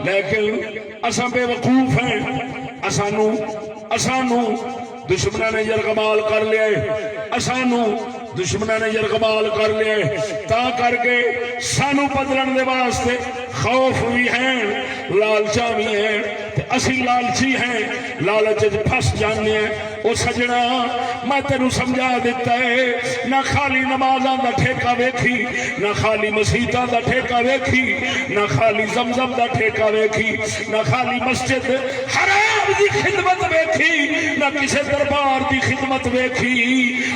لیکن اساں بے وقوف ہیں اسانو دشمنوں نے یرغمال کر لیا اسانو دشمنوں نے یرغمال کر لیا تا کر کے سانو بدلن دے واسطے خوف بھی ہیں لالچاں بھی ہیں اسی لالچی ہیں لالچ پھس جانے ہیں او سجنا میں تینوں سمجھا دیتا ہے نہ خالی نمازاں دا ٹھیکہ ویکھی نہ خالی مسیتاں دا ٹھیکہ ویکھی نہ خالی زمزم دا ٹھیکہ ویکھی نہ خالی مسجد حرام دی خدمت ویکھی نہ کسی دربار دی خدمت ویکھی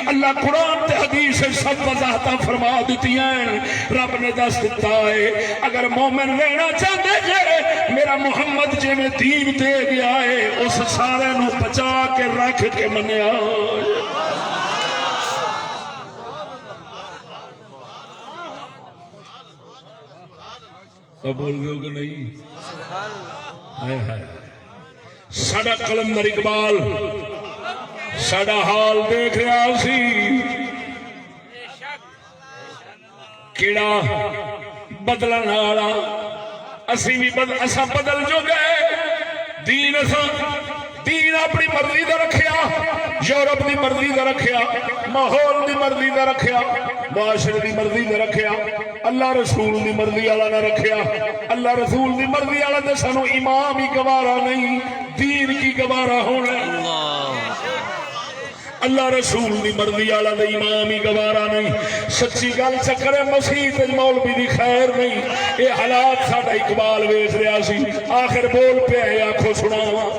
اللہ قرآن تے حدیث سب وضاحتاں فرما دیتی ہیں رب نے دس دیتا ہے اگر مومن رہنا چاہتے جے میرا محمد جی میں دین دے گیا ہے اس سارے نو بچا کے رکھ کے منیا بول گئے کہ نہیں ساڈا کلندر اقبال ساڈا حال دیکھ رہا سی کیڑا بدلن والا اسی بھی اساں بدل جو گئے دین اپنی مرضی دا رکھیا یورپ دی مرضی دا رکھیا ماحول دی مرضی دا رکھیا معاشرے دی مرضی دا رکھیا اللہ رسول دی مرضی والا نہ رکھیا اللہ رسول دی مرضی والا تے سانو امام ہی گوارا نہیں دین کی گوارا ہونا اللہ رسول دی مرضی والا دے امام ہی گوارا نہیں سچی گل چکر ہے مسیح مولوی دی خیر نہیں یہ حالات ساڈا اقبال ویکھ رہا سی آخر بول پہ ہے آنکھوں سناواں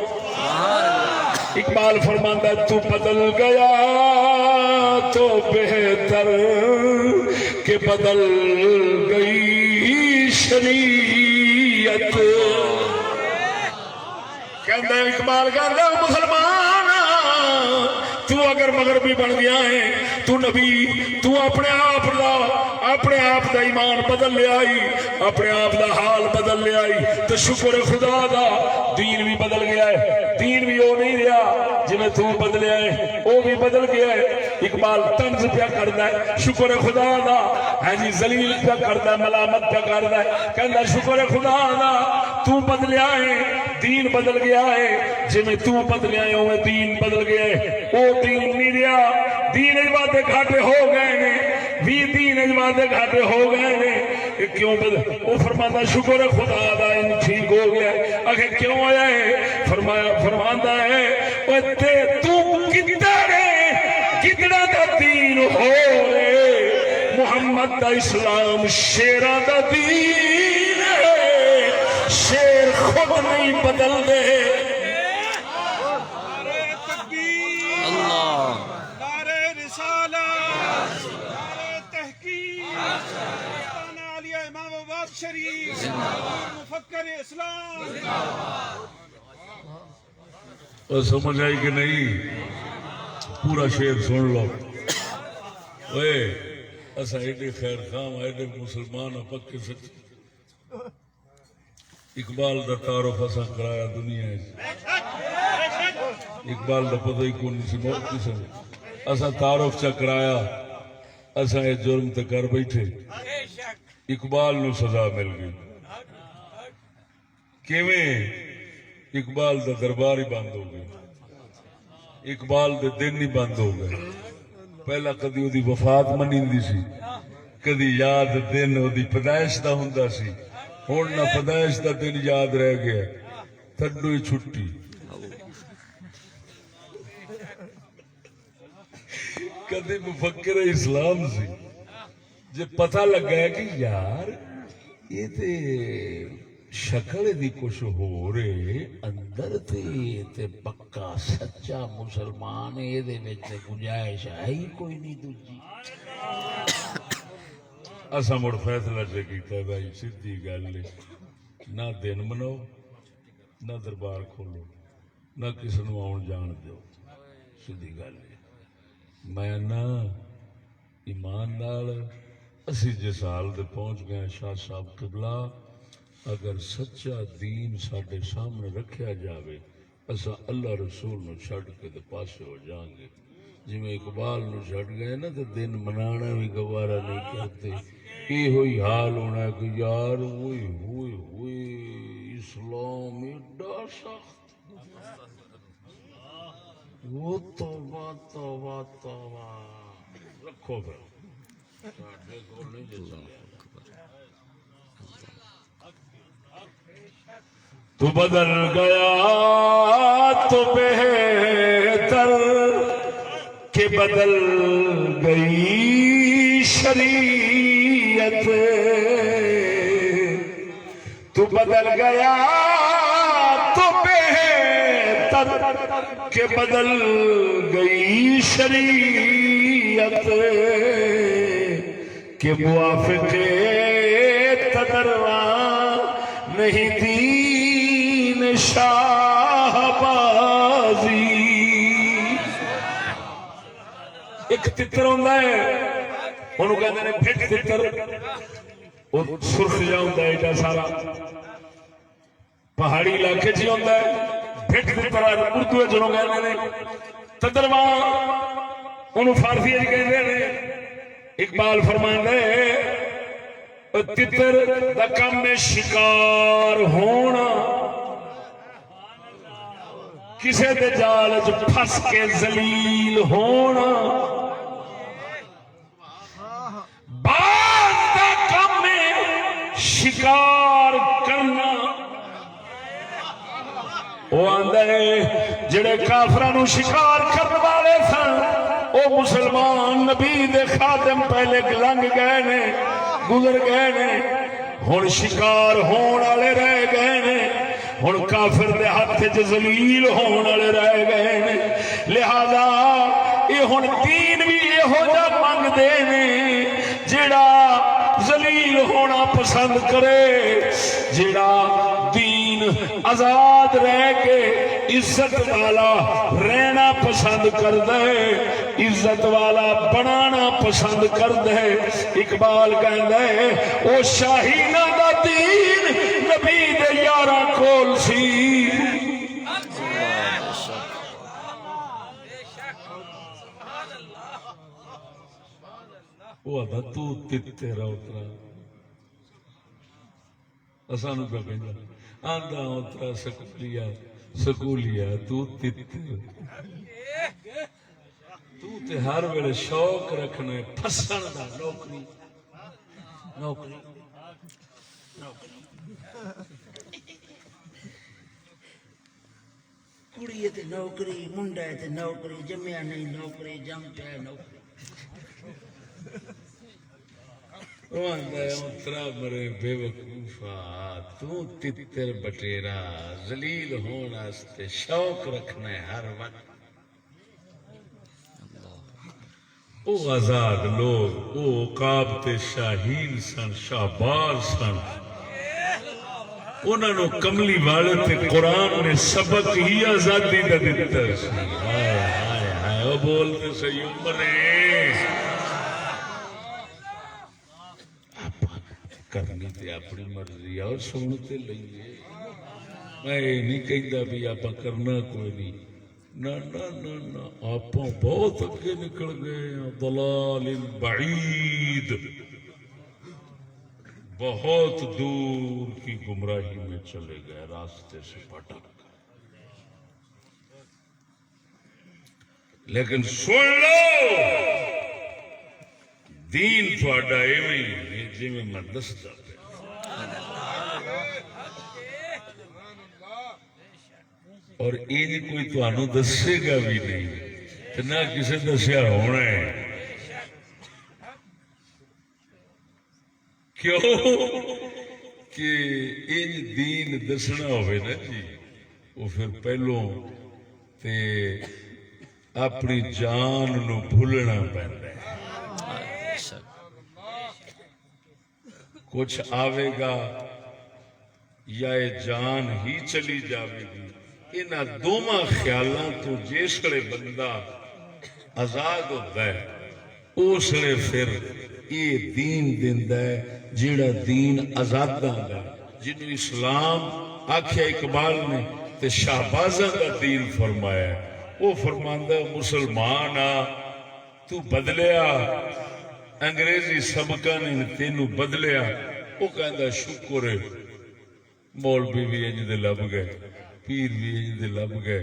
اقبال فرماندا ہے تو بدل گیا تو بہتر کہ بدل گئی شریعت کہندا ہے اقبال کہندا مسلمان تو اگر مغربی بن گیا ہے تو نبی تو اپنے آپ دا ایمان بدل لے آئی اپنے آپ دا حال بدل لے آئی تو شکر خدا دا دین بھی بدل گیا ہے دین بھی وہ نہیں رہا جنہیں تو بدلے ہے وہ بھی بدل گیا ہے اقبال طنز پیا کردا ہے شکر خدا دا ہے جی ذلیل پیا کردا ہے ملامت پیا کردا ہے کہندا شکر خدا دا تو بدلیا ہے دین بدل گیا ہے جنہیں تو بدلیا ہے وہ دین بدل گیا ہے وہ دین نہیں رہا دین وعدے گھاٹے ہو گئے نے دین وعدے گھاٹے ہو گئے نے کیوں وہ فرماتا شکر ہے خدا دا ان ٹھیک ہو گیا آخر کیوں آیا ہے فرماتا ہے تو کتنا دا دین ہو رہے محمد دا اسلام شیرہ دا دین ہے شیر خود نہیں بدل دے شریف مفکر اسلام سمجھ آئی کہ نہیں پورا شعر سن لو اے اسا ایڈے خیر خام ایڈے مسلمان پکے سچے اقبال دا تعارف اسا کرایا دنیا ہے اقبال دا پتہ ہی کون سی موت کسے اسا تعارف چا کرایا اسا یہ جرم تے کر بیٹھے اقبال نو سزا مل گئی کیویں اقبال دا دربار ہی بند ہو گیا اقبال دے دن ہی بند ہو گئے پہلا کدی وہ وفات منی سی کدی یاد دن وہ پیدائش دا ہوندا سی ہن نہ پیدائش دا دن یاد رہ گیا تھڈو ہی چھٹی کدی مفکر اسلام سی جب پتہ لگا ہے کہ یار یہ تے شکل دی کچھ ہو رہے اندر تے پکا سچا مسلمان یہ دے وچ تے گنجائش ہے ہی کوئی نہیں دوجی اساں مڑ فیصلہ سے کیتا ہے بھائی سیدھی گل ہے نہ دن مناؤ نہ دربار کھولو نہ کسی نو آن جان دیو سیدھی گل ہے میں نہ ایمان نال اسی جس حال دے پہنچ گئے شاہ صاحب قبلہ اگر سچا دین ساڈے سامنے رکھیا جاوے اسا اللہ رسول نو چھڈ کے دے پاسے ہو جائیں گے جی میں اقبال نو چھڈ گئے نا تو دن منانا بھی گوارا نہیں کرتے یہ ہوئی حال ہونا ہے کہ یار ہوئی ہوئی ہوئی اسلام ایڈا سخت وہ توبہ توبہ توبہ رکھو پھر تو بدل گیا تو بہتر کہ بدل گئی شریعت تو بدل گیا تو بہتر کہ بدل گئی شریعت کہ موافق تدرواں نہیں دین شاہ بازی ایک تتر ہوتا ہے انہوں کہتے ہیں پھٹ تتر وہ سرخ جا ہوتا ہے ایڈا سارا پہاڑی علاقے چ ہوتا ہے پھٹ تتر اردو جنوں کہتے ہیں تدرواں انہوں فارسی کہتے ہیں اقبال فرماتا ہے تتر دا کم میں شکار ہونا کسے دے جال جو پھس کے ذلیل ہونا باز دا کم میں شکار کرنا وہ آندہ ہے جڑے کافرانو شکار کرنے والے سن او مسلمان نبی دے خادم پہلے لنگ گئے نے گزر گئے نے ہن شکار ہون والے رہ گئے نے ہن کافر دے ہاتھ وچ ذلیل ہون والے رہ گئے نے لہذا یہ ہن دین بھی یہو جا منگدے نے جڑا ذلیل ہونا پسند کرے جڑا دین آزاد رہ کے عزت والا رہنا پسند کر دے عزت والا بنانا پسند کر دے اقبال کہندا ہے او شاہینہ دا دین نبی دے یاراں کول سی وہ آدھا تو تیرا اترا اسانو پہ کہندا آندا اترا سکولیا تو تیتر تو تے ہر ویلے شوق رکھنا ہے پھسن دا نوکری نوکری نوکری کڑی ہے تے نوکری منڈا ہے تے نوکری جمیا نہیں نوکری جم پیا نوکری اترا مرے بے وقوفا تو تتر بٹیرا ذلیل ہون واسطے شوق رکھنا ہے ہر وقت او آزاد لوگ او عقاب تے شاہین سن شہباز سن انہوں نے کملی والے تے قرآن نے سبق ہی آزادی دا دیتا سی ہائے ہائے ہائے وہ بولتے صحیح عمرے کرنی تے اپنی مرضی اور سنتے لئیے میں نہیں کہتا بھی آپ کرنا کوئی نہیں نہ نہ نہ نہ آپ بہت اگے نکل گئے ہیں ضلال بعید بہت دور کی گمراہی میں چلے گئے راستے سے بھٹک لیکن سن لو دین تھوڑا ایویں ہے جی میں دستا پیا اور یہ کوئی تمہیں دسے گا بھی نہیں نہ کسی دسیا ہونا ہے کیوں کہ ان دین دسنا ہوئے نا جی وہ پھر پہلوں تے اپنی جان نو بھولنا پہنتا ہے کچھ آوے گا یا یہ جان ہی چلی جاوے گی انہاں دوواں خیالاں تو جسے بندہ آزاد ہوتا ہے اسلے پھر یہ دین دیندا ہے جیڑا دین آزاداں دا جنوں اسلام آکھیا اقبال نے تے شہبازاں دا دین فرمایا ہے وہ فرماندا مسلمان آ تو بدلیا انگریزی سبقاں نے تینوں بدلیا وہ کہندا شکر ہے مولوی بھی انج دے لب گئے پیر بھی انج دے لب گئے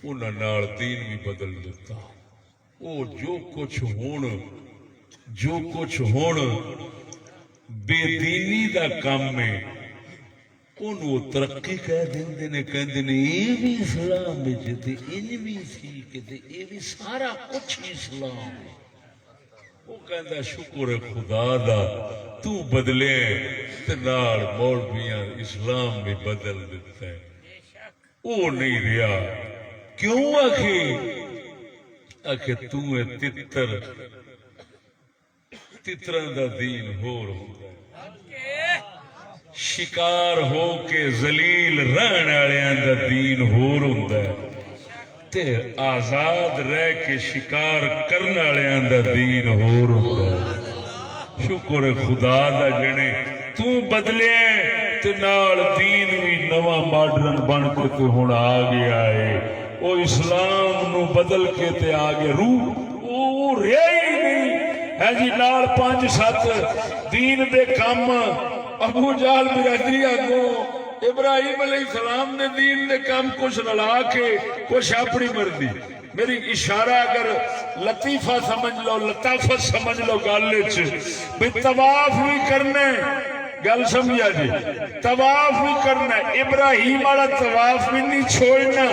انہاں نال دین بھی بدل دیتا وہ جو کچھ ہون بے دینی دا کام میں انہوں ترقی کہہ دیندے نے کہندے نے یہ بھی اسلام میں جتے ان بھی تھی کہ یہ بھی سارا کچھ اسلام ہے وہ کہندا شکر ہے خدا دا تو بدلے تے نال مولویاں اسلام میں بدل دیتا ہے وہ نہیں رہا کیوں آخے تو ہے تتراں دا دین ہور ہوندا شکار ہو کے ذلیل رہن والےاں دا دین ہور ہوندا ہے تے آزاد رہ کے شکار کرن والےاں دا دین ہور ہوندا ہے شکر ہے خدا دا جنے تو بدلے تے نال دین بھی نواں ماڈرن بن کے تے ہن آ گیا ہے وہ اسلام نو بدل کے تے آگے روح وہ رہے ہی نہیں ہے جی نال 5-7 دین دے کام ابو جہل برادری آگو ابراہیم علیہ السلام نے دین دے کام کچھ رلا کے کچھ اپنی مرضی میری اشارہ اگر لطیفہ سمجھ لو لطافت سمجھ لو گل بھی طواف بھی کرنا گل سمجھا جی طواف بھی کرنا ابراہیم والا طواف بھی نہیں چھوڑنا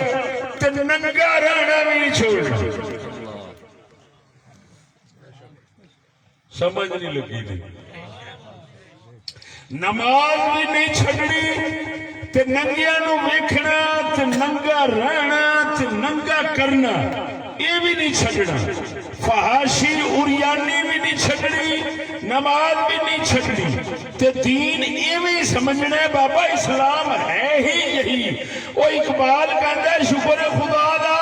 تے ننگا رہنا بھی نہیں چھوڑنا سمجھ نہیں لگی نہیں نماز بھی نہیں چھڑنی تے ننگیاں نو ویکھنا تے ننگا رہنا تے ننگا کرنا یہ بھی نہیں چھڑنا فحاشی اریانی بھی نہیں چھڑنی نماز بھی نہیں چھڑنی تے دین ایویں سمجھنا ہے بابا اسلام ہے ہی یہی وہ اقبال کہندا ہے شکر خدا دا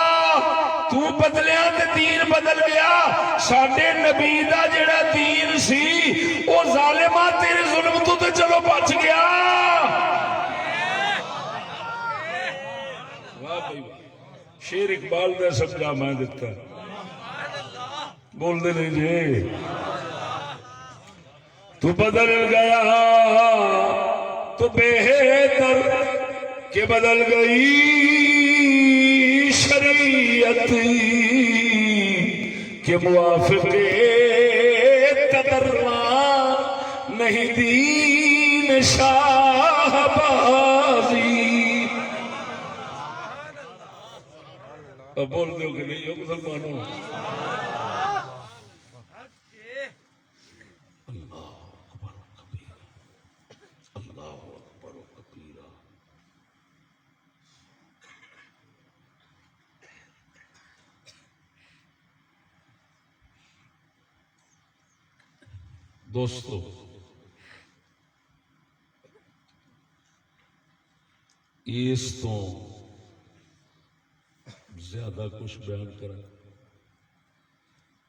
تو بدلیا تے دین بدل گیا ساڈے نبی دا جڑا دین سی او ظالما تیرے ظلم تو تے چلو بچ گیا واہ بھائی واہ شیر اقبال دا سمجھا میں دیتا بول دے نہیں جی تو بدل گیا تو بہتر کہ بدل گئی کہ موافق تدرنا نہیں دین شاہ بازی. اب بول دو کہ نہیں ہو مسلمانوں. دوستو، اس تو زیادہ کچھ بیان کریں،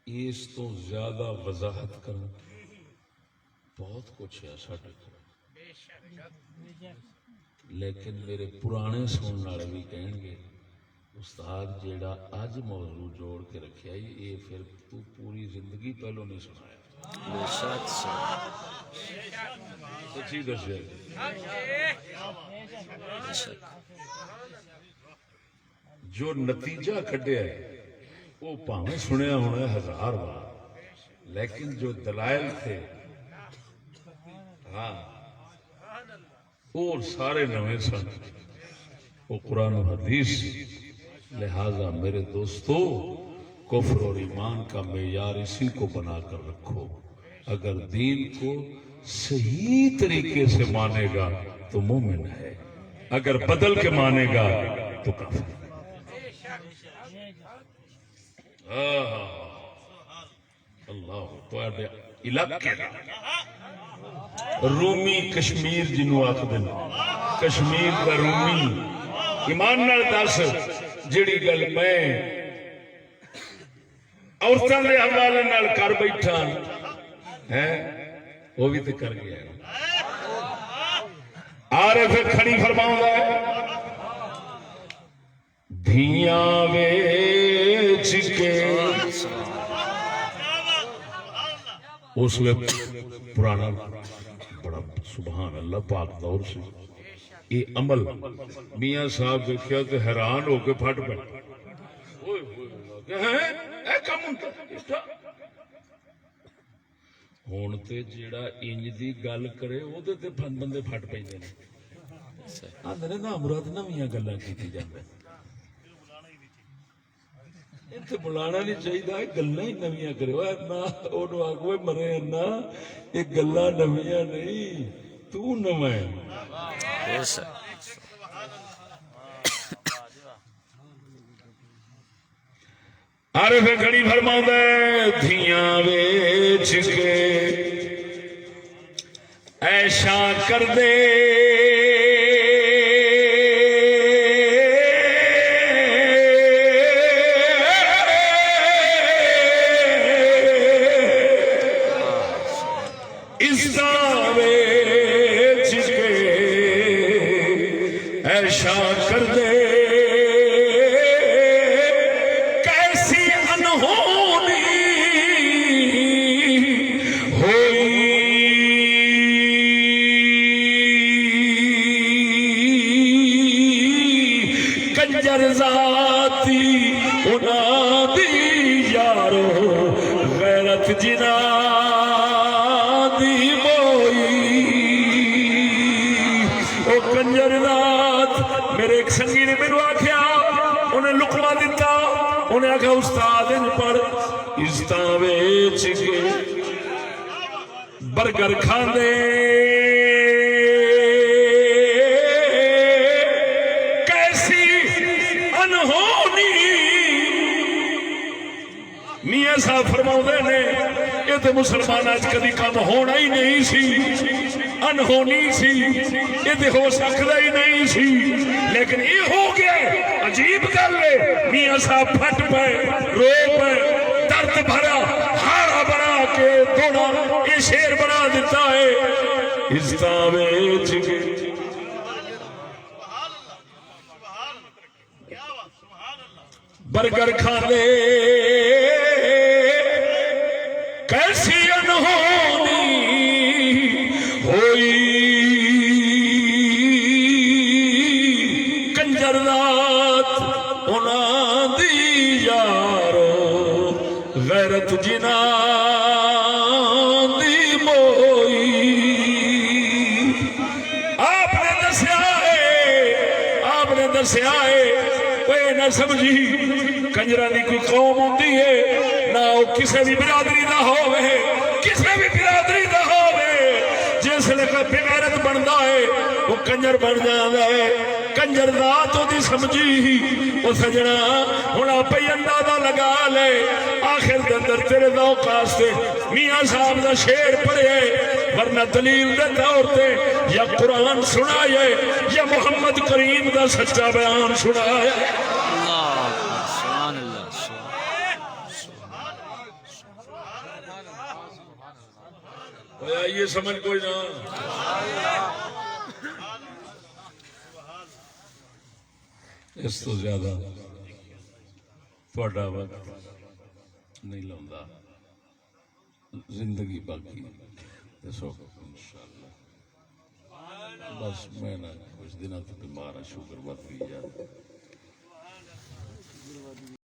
اس تو زیادہ وضاحت کریں، بہت کچھ ہے ساڈے کو. لیکن میرے پرانے سننے والے بھی کہیں گے استاد جیڑا اج موضوع جوڑ کے رکھیا یہ پھر تو پوری زندگی پہلو نہیں سنایا. سچی دسیا جو نتیجہ کھڈیا ہے وہ پاویں سنیا ہونا 1000 بار، لیکن جو دلائل تھے ہاں اور سارے نویں سن، وہ قرآن و حدیث. لہذا میرے دوستو، کفر اور ایمان کا معیار اسی کو بنا کر رکھو. اگر دین کو صحیح طریقے سے مانے گا تو مومن ہے، اگر بدل کے مانے گا تو کافر. اللہ تو علاقے رومی کشمیر جنوں آخدے کشمیر کا رومی. ایمان نال دس جڑی گل میں عورتوں کے حوالے نال کر بیٹھا ہے وہ بھی تو کر گیا. عارف کھڑی فرماؤں ہے دھیاں ویچ کے. اس وقت پرانا بڑا سبحان اللہ پاک دور سے یہ عمل میاں صاحب دیکھا تو حیران ہو کے پھٹ پہ. ہوں تو جیڑا انج دی گل کرے وہ بندے پھٹ پہ آدھے نا مراد نویاں گلاں کیتی جاندے. بلانا نہیں چاہیے گلا ہی نویاں کرو آگو مرے نا یہ گلا نویاں نہیں تو نواں. عارف گھڑی فرماؤں ہے دھیاں ویچ کے ایشا کر دے برگر کھاندے کیسی انہونی. میاں صاحب فرماؤں نے یہ تو مسلمان آج کدی کام ہونا ہی نہیں سی، انہونی سی، یہ تو ہو سکتا ہی نہیں سی، لیکن یہ ہو گیا. عجیب گل ہے میاں صاحب پھٹ پے رو پے درد بھرا ہارا بنا کے دوڑا یہ شیر بنا دیتا ہے. عزتاں ویچ کے برگر کھانے کیسی انہونی ہوئی کنجر رات انہاں دی یارو غیرت غیرت جنان دی موئی آپ نے دسیا ہے کوئی نہ سمجھی کنجرا دی کوئی قوم ہوتی ہے نہ وہ کسی بھی برادری دا ہوئے کسی بھی برادری دا ہوئے جس لئے بغیرت بندا ہے وہ کنجر بن جانا ہے کنجر ذات دی سمجھی وہ سجنا ہونا پئی اندازہ لگا لے آخر دے اندر تیرے ذوق واسطے میاں صاحب دا شعر پڑھے ورنہ دلیل دے طور تے یا قرآن سنائے یا محمد کریم دا سچا بیان سنائے یہ سمجھ کوئی نہ اس تو زیادہ تھوڑا وقت نہیں لاؤں زندگی باقی دسو انشاءاللہ بس میں نہ کچھ دنوں تو بیمار ہوں شوگر بات بھی جاتا